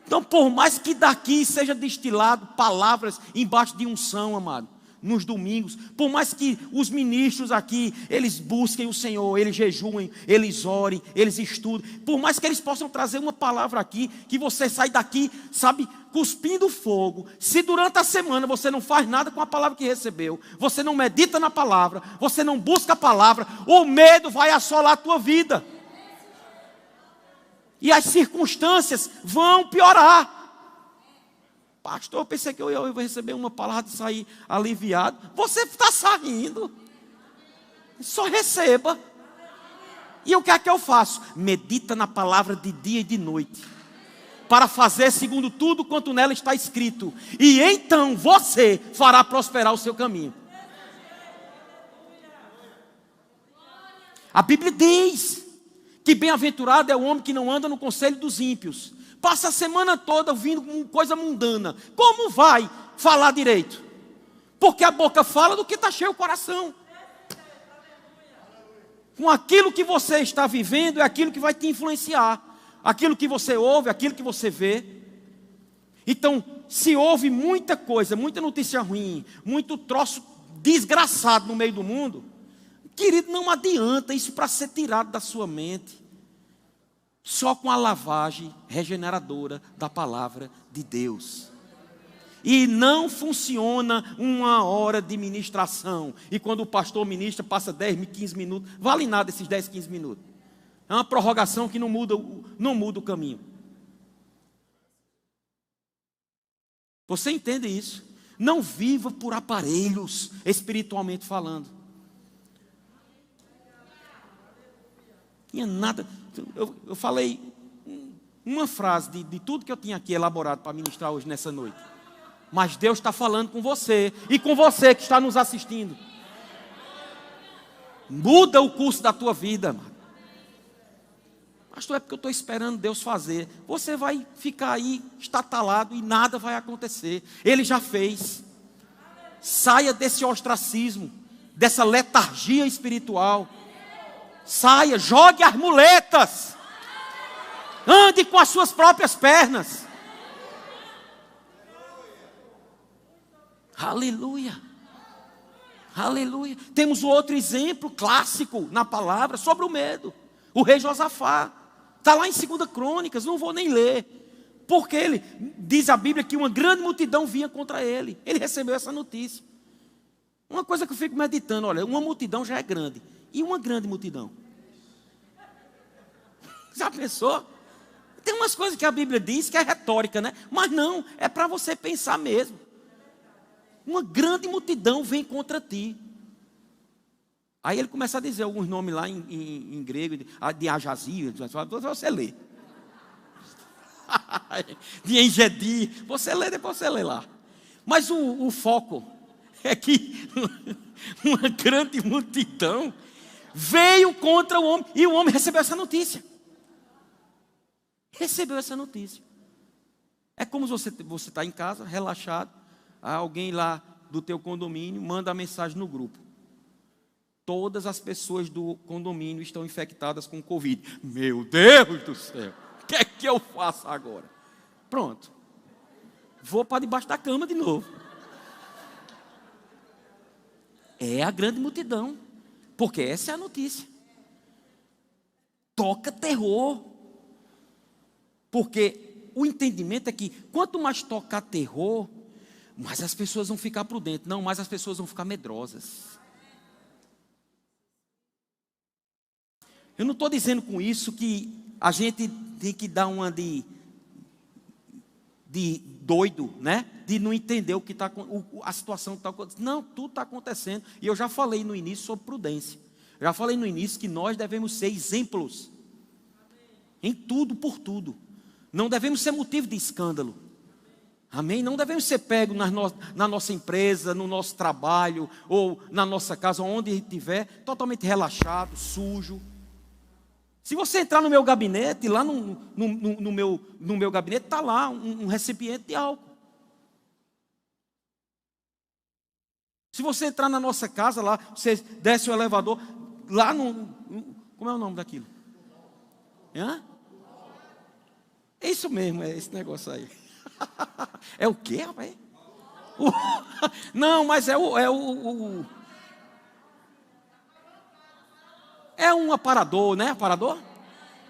Então, por mais que daqui seja destilado palavras embaixo de unção, amado, nos domingos, por mais que os ministros aqui, eles busquem o Senhor, eles jejuem, eles orem, eles estudem, por mais que eles possam trazer uma palavra aqui, que você sai daqui, sabe, cuspindo fogo. Se durante a semana você não faz nada com a palavra que recebeu, você não medita na palavra, você não busca a palavra, o medo vai assolar a tua vida. E as circunstâncias vão piorar. Pastor, eu pensei que eu ia receber uma palavra de sair aliviado. Você está saindo. Só receba. E o que é que eu faço? Medita na palavra de dia e de noite, para fazer segundo tudo quanto nela está escrito. E então você fará prosperar o seu caminho. A Bíblia diz que bem-aventurado é o homem que não anda no conselho dos ímpios. Passa a semana toda ouvindo coisa mundana. Como vai falar direito? Porque a boca fala do que está cheio o coração. Com aquilo que você está vivendo é aquilo que vai te influenciar. Aquilo que você ouve, aquilo que você vê. Então, se ouve muita coisa, muita notícia ruim, muito troço desgraçado no meio do mundo, querido, não adianta isso para ser tirado da sua mente. Só com a lavagem regeneradora da palavra de Deus. E não funciona 1 hora de ministração. E quando o pastor ministra, passa 10, 15 minutos. Vale nada esses 10, 15 minutos. É uma prorrogação que não muda o caminho. Você entende isso? Não viva por aparelhos, espiritualmente falando. Tinha nada. Eu falei uma frase de tudo que eu tinha aqui elaborado para ministrar hoje nessa noite. Mas Deus está falando com você e com você que está nos assistindo. Muda o curso da tua vida, mano. Pastor, é porque eu estou esperando Deus fazer. Você vai ficar aí estatalado e nada vai acontecer. Ele já fez. Saia desse ostracismo, dessa letargia espiritual. Saia, jogue as muletas. Ande com as suas próprias pernas. Aleluia. Aleluia. Temos outro exemplo clássico na palavra sobre o medo. O rei Josafá. Está lá em 2 Crônicas, não vou nem ler. Porque ele, diz a Bíblia que uma grande multidão vinha contra ele. Ele recebeu essa notícia. Uma coisa que eu fico meditando, olha, uma multidão já é grande. E uma grande multidão? Já pensou? Tem umas coisas que a Bíblia diz que é retórica, né? Mas não, é para você pensar mesmo. Uma grande multidão vem contra ti. Aí ele começa a dizer alguns nomes lá em grego, de Ajazia, você lê. De Engedi, você lê, depois você lê lá. Mas o foco é que uma grande multidão veio contra o homem, e o homem recebeu essa notícia. Recebeu essa notícia. É como você está em casa, relaxado, alguém lá do teu condomínio manda a mensagem no grupo. Todas as pessoas do condomínio estão infectadas com Covid. Meu Deus do céu, o que é que eu faço agora? Pronto, vou para debaixo da cama de novo. É a grande multidão, porque essa é a notícia. Toca terror, porque o entendimento é que quanto mais tocar terror, mais as pessoas vão ficar prudentes, não, mais as pessoas vão ficar medrosas. Eu não estou dizendo com isso que a gente tem que dar uma de doido, né? De não entender o que está, a situação que está acontecendo. Não, tudo está acontecendo. E eu já falei no início sobre prudência. Já falei no início que nós devemos ser exemplos. Em tudo, por tudo. Não devemos ser motivo de escândalo. Amém? Não devemos ser pegos na nossa empresa, no nosso trabalho, ou na nossa casa, onde estiver, totalmente relaxado, sujo. Se você entrar no meu gabinete, lá no meu gabinete está lá um recipiente de álcool. Se você entrar na nossa casa lá, você desce o elevador, lá como é o nome daquilo? Hã? É isso mesmo, é esse negócio aí. É o quê, rapaz? Não, mas é um aparador, né? Aparador?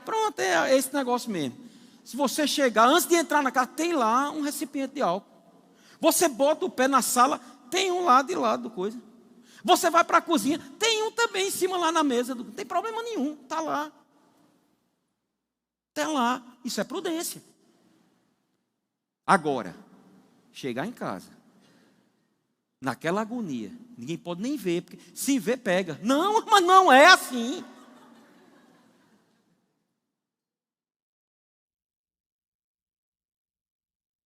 Pronto, é esse negócio mesmo. Se você chegar, antes de entrar na casa, tem lá um recipiente de álcool. Você bota o pé na sala, tem um lá de lado do coisa. Você vai para a cozinha, tem um também em cima lá na mesa. Não tem problema nenhum, está lá. Está lá. Isso é prudência. Agora, chegar em casa, naquela agonia, ninguém pode nem ver, porque se ver, pega. Não, mas não é assim.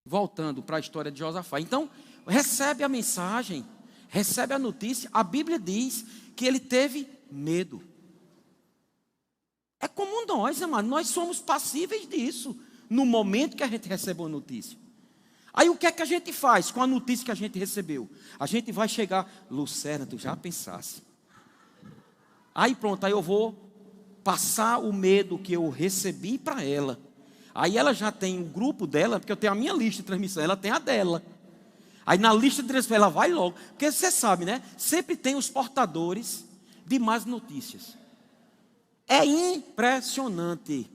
Voltando para a história de Josafá. Então, recebe a mensagem, recebe a notícia, a Bíblia diz que ele teve medo. É como nós, amado, nós somos passíveis disso, no momento que a gente recebe uma notícia. Aí o que é que a gente faz com a notícia que a gente recebeu? A gente vai chegar, Lucerna, tu já pensasse. Aí pronto, aí eu vou passar o medo que eu recebi para ela. Aí ela já tem o grupo dela, porque eu tenho a minha lista de transmissão, ela tem a dela. Aí na lista de transmissão ela vai logo, porque você sabe, né? Sempre tem os portadores de más notícias. É impressionante.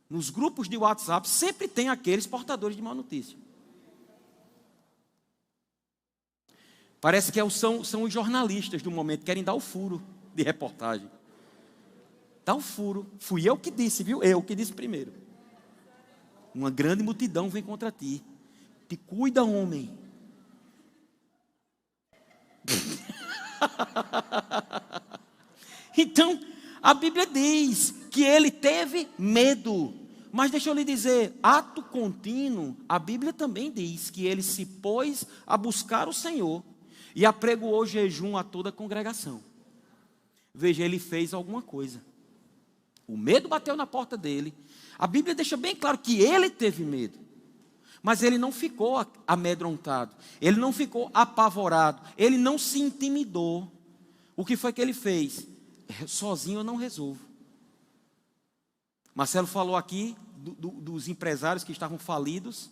Nos grupos de WhatsApp sempre tem aqueles portadores de má notícia. Parece que são os jornalistas do momento, querem dar o furo de reportagem. Dá o furo. Fui eu que disse, viu? Eu que disse primeiro. Uma grande multidão vem contra ti. Te cuida, homem. Então, a Bíblia diz que ele teve medo. Mas deixa eu lhe dizer, ato contínuo, a Bíblia também diz que ele se pôs a buscar o Senhor e apregoou jejum a toda a congregação. Veja, ele fez alguma coisa. O medo bateu na porta dele. A Bíblia deixa bem claro que ele teve medo. Mas ele não ficou amedrontado. Ele não ficou apavorado. Ele não se intimidou. O que foi que ele fez? Sozinho eu não resolvo. Marcelo falou aqui dos empresários que estavam falidos.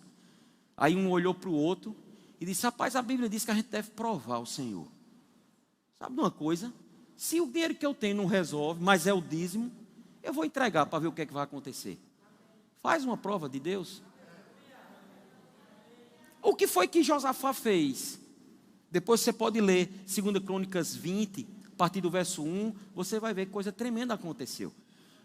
Aí um olhou para o outro e disse, rapaz, a Bíblia diz que a gente deve provar o Senhor. Sabe de uma coisa? Se o dinheiro que eu tenho não resolve, mas é o dízimo, eu vou entregar para ver o que é que vai acontecer. Faz uma prova de Deus. O que foi que Josafá fez? Depois você pode ler 2 Crônicas 20, a partir do verso 1, você vai ver que coisa tremenda aconteceu.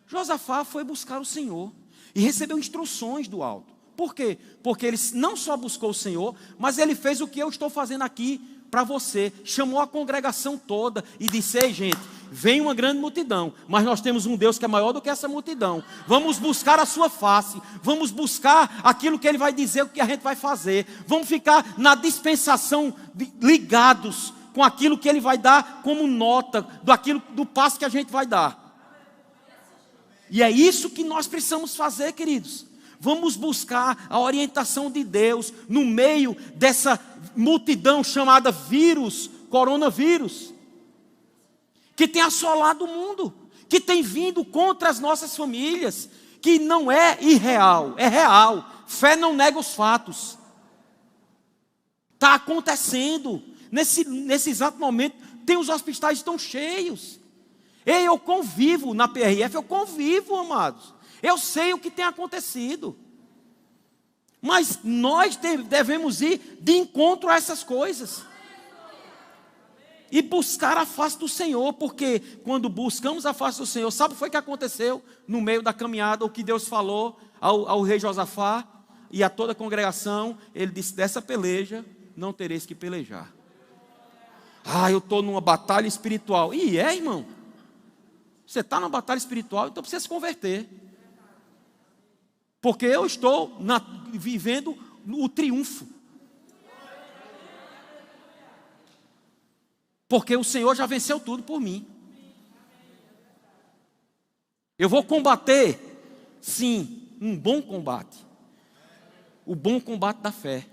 Josafá foi buscar o Senhor e recebeu instruções do alto. Por quê? Porque ele não só buscou o Senhor, mas ele fez o que eu estou fazendo aqui para você. Chamou a congregação toda e disse, ei gente, vem uma grande multidão, mas nós temos um Deus que é maior do que essa multidão. Vamos buscar a sua face, vamos buscar aquilo que ele vai dizer, o que a gente vai fazer. Vamos ficar na dispensação ligados com aquilo que ele vai dar como nota do passo que a gente vai dar. E é isso que nós precisamos fazer, queridos. Vamos buscar a orientação de Deus no meio dessa multidão chamada coronavírus, que tem assolado o mundo, que tem vindo contra as nossas famílias, que não é irreal, é real. Fé não nega os fatos. Está acontecendo. Nesse exato momento, os hospitais estão cheios. Eu convivo na PRF, eu convivo, amados. Eu sei o que tem acontecido. Mas nós devemos ir de encontro a essas coisas. E buscar a face do Senhor, porque quando buscamos a face do Senhor, sabe o que foi que aconteceu no meio da caminhada, o que Deus falou ao rei Josafá e a toda a congregação? Ele disse, dessa peleja não tereis que pelejar. Eu estou numa batalha espiritual. E irmão? Você está numa batalha espiritual, então precisa se converter. Porque eu estou vivendo o triunfo. Porque o Senhor já venceu tudo por mim. Eu vou combater, sim, um bom combate. O bom combate da fé.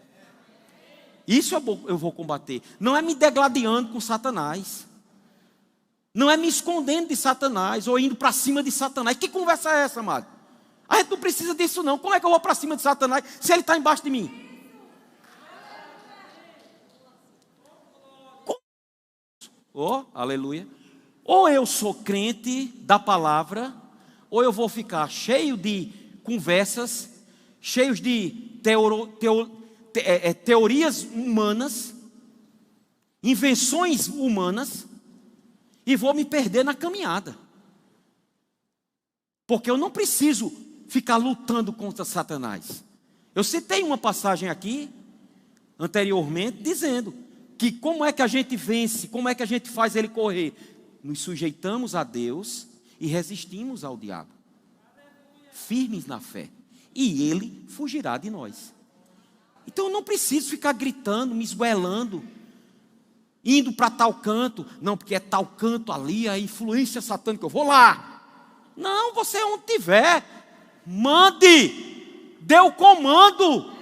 Isso eu vou combater. Não é me degladiando com Satanás. Não é me escondendo de Satanás ou indo para cima de Satanás. Que conversa é essa, amado? A gente não precisa disso não. Como é que eu vou para cima de Satanás se ele está embaixo de mim? Aleluia. Ou eu sou crente da palavra, ou eu vou ficar cheio de conversas, cheios de teorias humanas, invenções humanas, e vou me perder na caminhada. Porque eu não preciso ficar lutando contra Satanás. Eu citei uma passagem aqui, anteriormente, dizendo que como é que a gente vence, como é que a gente faz ele correr? Nos sujeitamos a Deus e resistimos ao diabo, firmes na fé, e ele fugirá de nós. Então eu não preciso ficar gritando, me esgoelando, indo para tal canto, não, porque é tal canto ali, a influência satânica, eu vou lá. Não, você onde tiver, mande, dê o comando.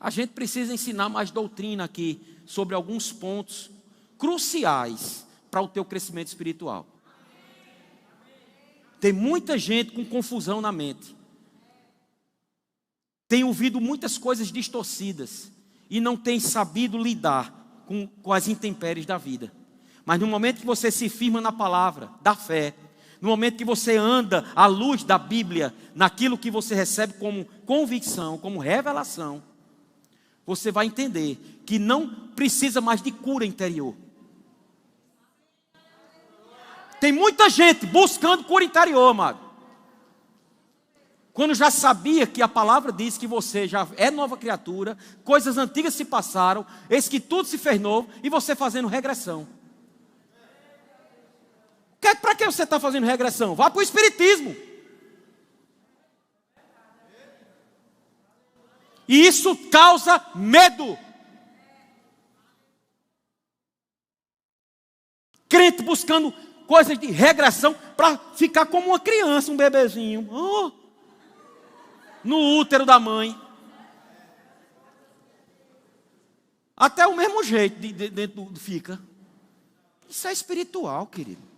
A gente precisa ensinar mais doutrina aqui sobre alguns pontos cruciais para o teu crescimento espiritual. Tem muita gente com confusão na mente. Tem ouvido muitas coisas distorcidas e não tem sabido lidar com as intempéries da vida. Mas no momento que você se firma na palavra da fé, no momento que você anda à luz da Bíblia, naquilo que você recebe como convicção, como revelação, você vai entender que não precisa mais de cura interior. Tem muita gente buscando cura interior, amado, quando já sabia que a palavra diz que você já é nova criatura, coisas antigas se passaram, eis que tudo se fez novo, e você fazendo regressão. Para que você está fazendo regressão? Vá para o espiritismo. E isso causa medo. Crente buscando coisas de regressão para ficar como uma criança, um bebezinho. No útero da mãe. Até o mesmo jeito dentro fica. Isso é espiritual, querido.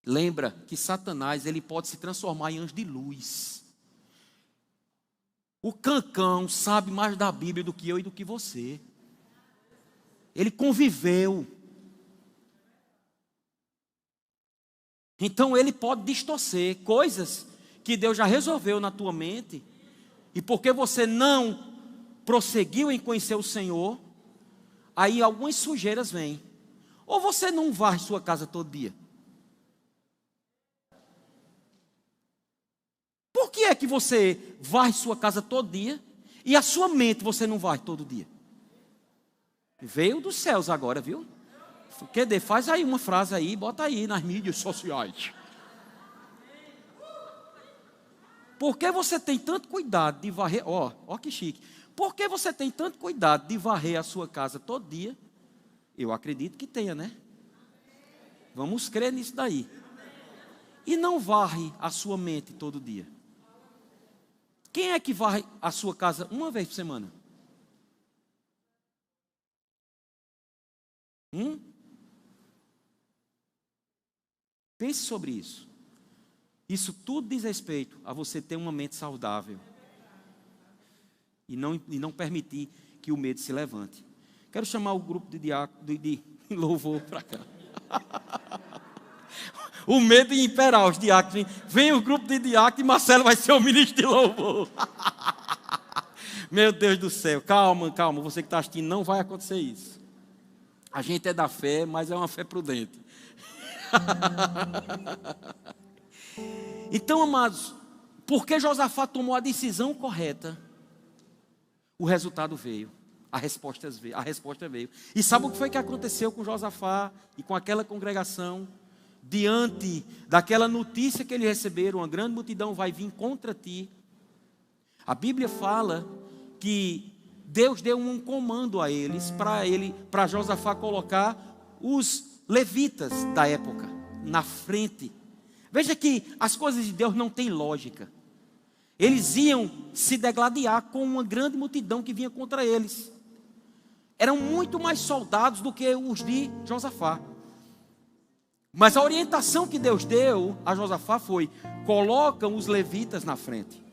Lembra que Satanás, ele pode se transformar em anjo de luz. O cancão sabe mais da Bíblia do que eu e do que você. Ele conviveu. Então ele pode distorcer coisas que Deus já resolveu na tua mente. E porque você não prosseguiu em conhecer o Senhor, aí algumas sujeiras vêm. Ou você não varre sua casa todo dia? Por que é que você varre sua casa todo dia e a sua mente você não varre todo dia? Veio dos céus agora, viu? QD, faz aí uma frase aí, bota aí nas mídias sociais. Por que você tem tanto cuidado de varrer? Ó que chique. Por que você tem tanto cuidado de varrer a sua casa todo dia? Eu acredito que tenha, né? Vamos crer nisso daí. E não varre a sua mente todo dia? Quem é que varre a sua casa uma vez por semana? Pense sobre isso. Isso tudo diz respeito a você ter uma mente saudável. E não permitir que o medo se levante. Quero chamar o grupo de louvor para cá. O medo de imperar os diáconos. Vem o grupo de diáconos e Marcelo vai ser o ministro de louvor. Meu Deus do céu. Calma. Você que está assistindo, não vai acontecer isso. A gente é da fé, mas é uma fé prudente. Então, amados, porque Josafá tomou a decisão correta, o resultado veio. A resposta veio. E sabe o que foi que aconteceu com Josafá e com aquela congregação? Diante daquela notícia que eles receberam, uma grande multidão vai vir contra ti. A Bíblia fala que Deus deu um comando a eles, para Josafá colocar os levitas da época na frente. Veja que as coisas de Deus não têm lógica. Eles iam se degladiar com uma grande multidão que vinha contra eles. Eram muito mais soldados do que os de Josafá. Mas a orientação que Deus deu a Josafá foi: colocam os levitas na frente.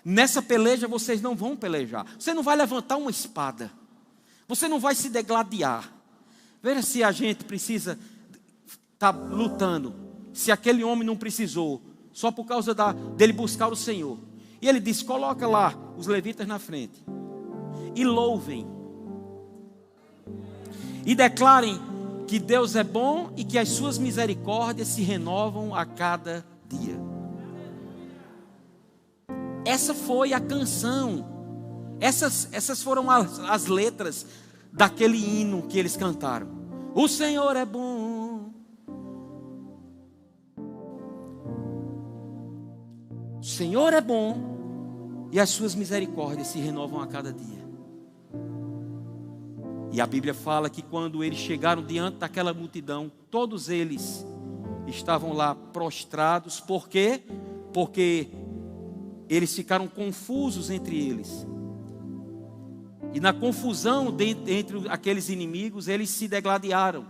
Nessa peleja vocês não vão pelejar. Você não vai levantar uma espada. Você não vai se degladiar. Veja se a gente precisa estar lutando. Se aquele homem não precisou, só por causa dele buscar o Senhor. E ele disse: coloca lá os levitas na frente. E louvem. E declarem que Deus é bom e que as suas misericórdias se renovam a cada dia. Essa foi a canção. Essas foram as letras daquele hino que eles cantaram. O Senhor é bom. O Senhor é bom e as suas misericórdias se renovam a cada dia. E a Bíblia fala que quando eles chegaram diante daquela multidão, todos eles estavam lá prostrados. Por quê? Porque eles ficaram confusos entre eles. E na confusão entre aqueles inimigos, eles se degladiaram.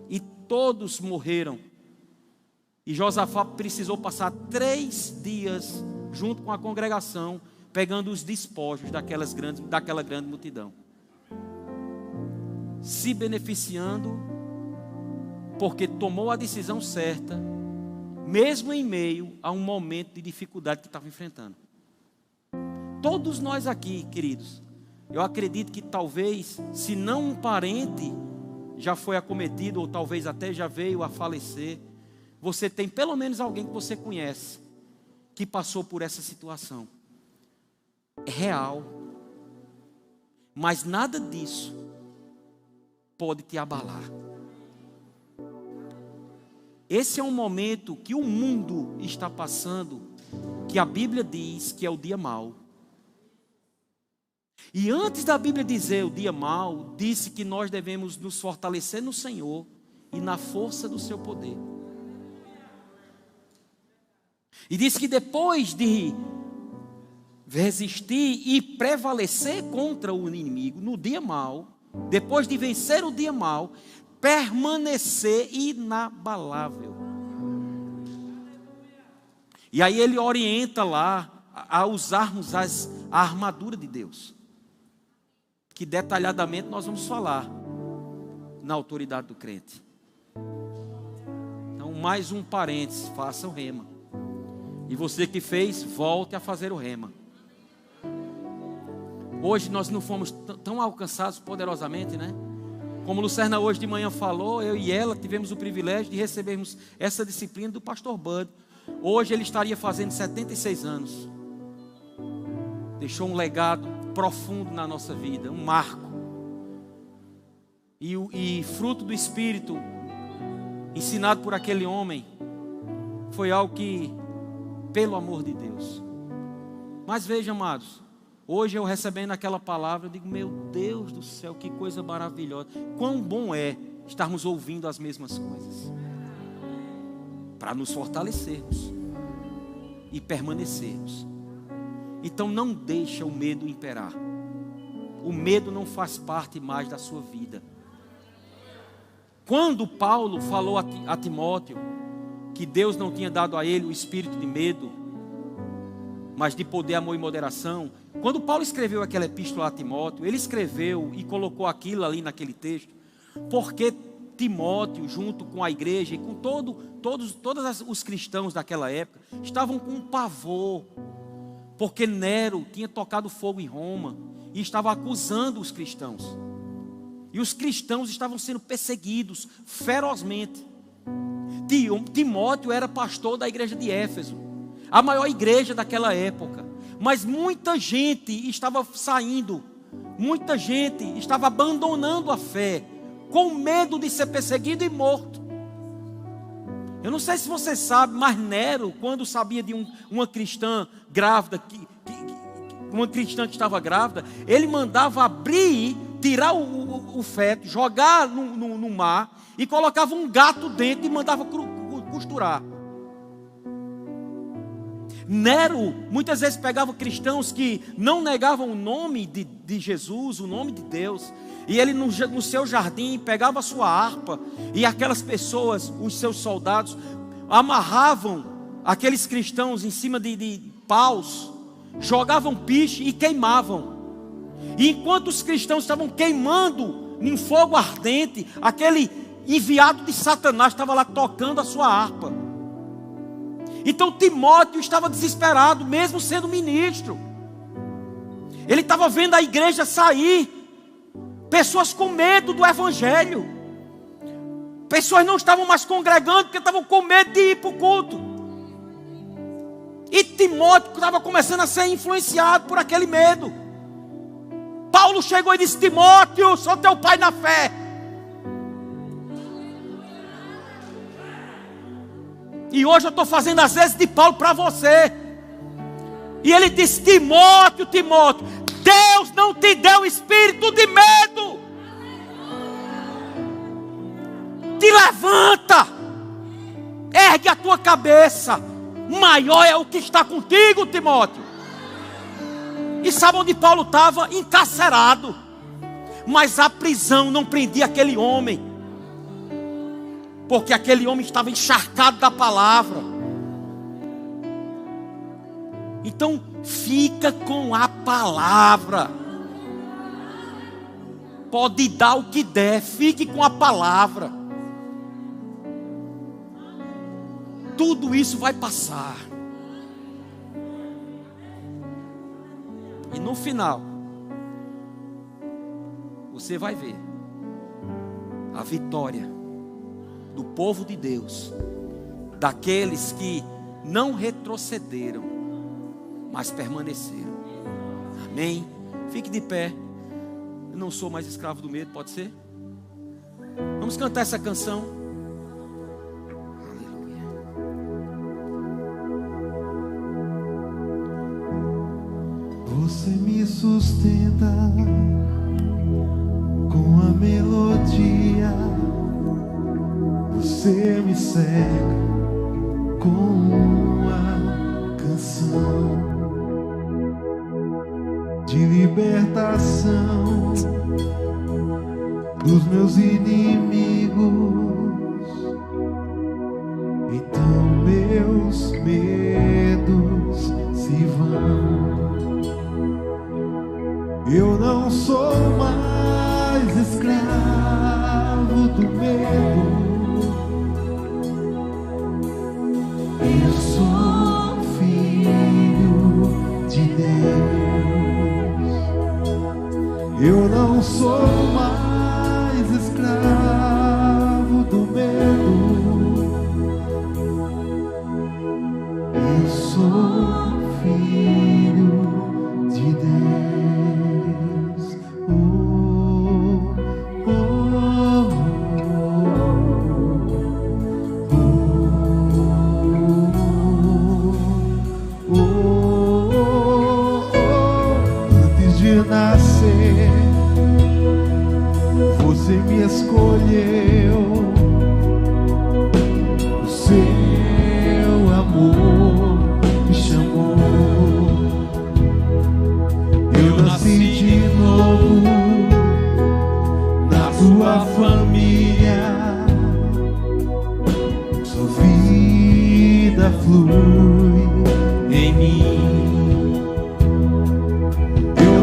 E todos morreram. E Josafá precisou passar 3 dias junto com a congregação, pegando os despojos daquela grande multidão. Se beneficiando, porque tomou a decisão certa, mesmo em meio a um momento de dificuldade que estava enfrentando. Todos nós aqui, queridos, eu acredito que talvez, se não um parente já foi acometido, ou talvez até já veio a falecer, você tem pelo menos alguém que você conhece, que passou por essa situação. É real. Mas nada disso pode te abalar. Esse é um momento que o mundo está passando, que a Bíblia diz que é o dia mau. E antes da Bíblia dizer o dia mau, disse que nós devemos nos fortalecer no Senhor e na força do seu poder. E disse que depois de resistir e prevalecer contra o inimigo no dia mau, depois de vencer o dia mau, permanecer inabalável. E aí ele orienta lá a usarmos a armadura de Deus, que detalhadamente nós vamos falar na autoridade do crente. Então, mais um parênteses, faça o rema. E você que fez, volte a fazer o rema. Hoje nós não fomos tão alcançados poderosamente, né? Como Lucerna hoje de manhã falou, eu e ela tivemos o privilégio de recebermos essa disciplina do pastor Bud. Hoje ele estaria fazendo 76 anos. Deixou um legado profundo na nossa vida, um marco. E fruto do Espírito, ensinado por aquele homem, foi algo que, pelo amor de Deus. Mas veja, amados, hoje eu recebendo aquela palavra, eu digo, meu Deus do céu, que coisa maravilhosa. Quão bom é estarmos ouvindo as mesmas coisas. Para nos fortalecermos e permanecermos. Então não deixa o medo imperar. O medo não faz parte mais da sua vida. Quando Paulo falou a Timóteo que Deus não tinha dado a ele o espírito de medo, mas de poder, amor e moderação. Quando Paulo escreveu aquela epístola a Timóteo, ele escreveu e colocou aquilo ali naquele texto, porque Timóteo, junto com a igreja e com todos os cristãos daquela época, estavam com um pavor, porque Nero tinha tocado fogo em Roma e estava acusando os cristãos. E os cristãos estavam sendo perseguidos ferozmente. Timóteo era pastor da igreja de Éfeso, a maior igreja daquela época. Mas muita gente estava saindo, muita gente estava abandonando a fé, com medo de ser perseguido e morto. Eu não sei se você sabe, mas Nero, quando sabia de uma cristã grávida, uma cristã que estava grávida, ele mandava abrir, tirar o feto, jogar no mar, e colocava um gato dentro e mandava costurar. Nero muitas vezes pegava cristãos que não negavam o nome de Jesus, o nome de Deus, e ele no seu jardim pegava a sua harpa, e aquelas pessoas, os seus soldados, amarravam aqueles cristãos em cima de paus, jogavam piche e queimavam. E enquanto os cristãos estavam queimando em fogo ardente, aquele enviado de Satanás estava lá tocando a sua harpa. Então Timóteo estava desesperado, mesmo sendo ministro. Ele estava vendo a igreja sair, pessoas com medo do evangelho, pessoas não estavam mais congregando porque estavam com medo de ir para o culto. E Timóteo estava começando a ser influenciado por aquele medo. Paulo chegou e disse: Timóteo, sou teu pai na fé. E hoje eu estou fazendo as vezes de Paulo para você. E ele disse: Timóteo, Timóteo, Deus não te deu espírito de medo. Te levanta, ergue a tua cabeça. Maior é o que está contigo, Timóteo. E sabe onde Paulo estava? Encarcerado. Mas a prisão não prendia aquele homem, porque aquele homem estava encharcado da palavra. Então fica com a palavra. Pode dar o que der, fique com a palavra. Tudo isso vai passar. E no final, você vai ver a vitória do povo de Deus, daqueles que não retrocederam, mas permaneceram. Amém? Fique de pé. Eu não sou mais escravo do medo, pode ser? Vamos cantar essa canção. Você me sustenta com a melodia, você me cerca com uma canção de libertação dos meus inimigos. Então meus medos se vão. Eu não sou mais escravo do medo. Eu sou filho de Deus. Eu não sou mais escravo do medo. Eu sou filho de Deus. Nascer, você me escolheu, o seu amor me chamou. Eu nasci de novo na tua família, sua vida flui em mim.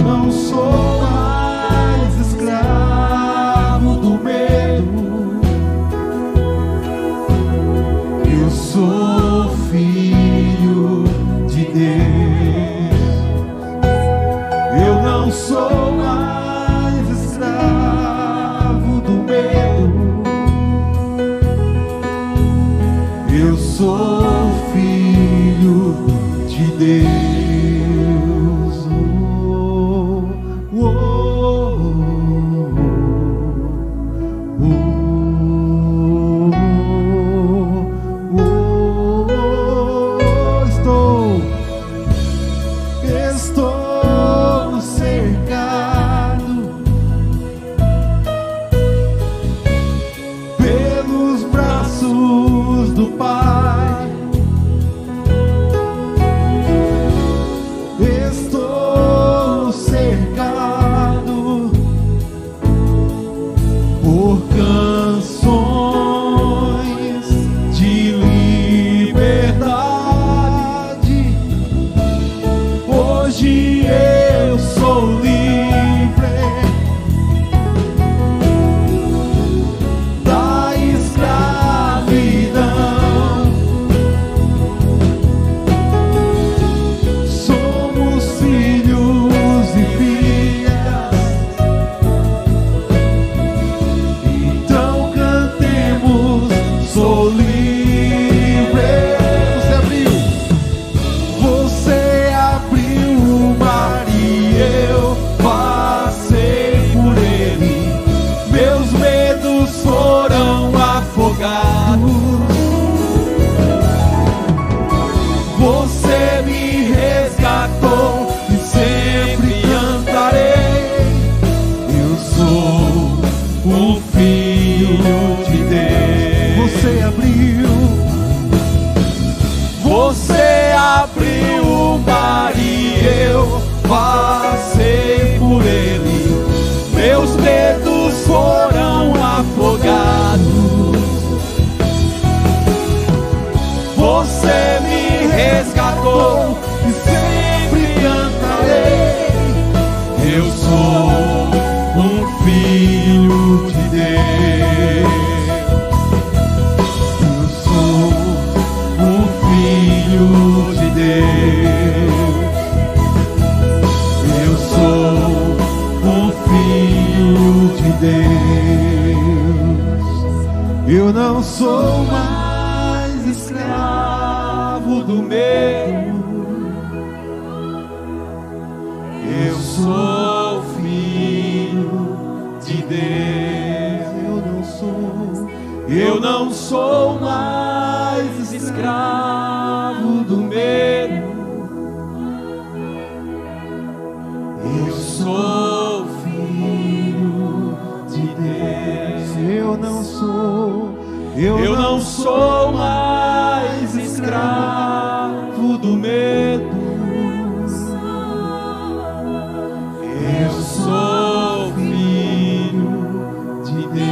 Não sou mais escravo do medo. Eu sou filho de Deus. Eu não sou mais escravo do medo. Eu sou filho de Deus. Estou cercado pelos braços do Pai. Estou cercado por canções de liberdade. Hoje eu sou livre da escravidão. meus dedos foram afogados. Você me resgatou e sempre cantarei. Eu sou um filho de Deus. Eu sou um filho de Deus. Eu sou um filho de Deus. Eu não sou mais escravo do medo. Eu sou filho de Deus. Eu não sou mais escravo do medo. Eu sou filho de Deus. Eu não sou mais escravo do medo. Eu sou filho de Deus.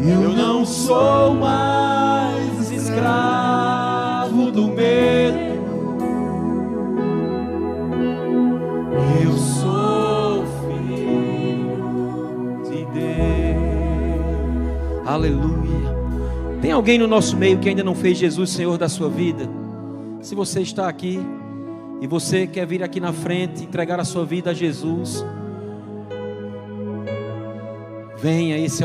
Eu não sou mais escravo do medo. Eu sou filho de Deus. Aleluia. Tem alguém no nosso meio que ainda não fez Jesus Senhor da sua vida? Se você está aqui e você quer vir aqui na frente, entregar a sua vida a Jesus, venha, esse é o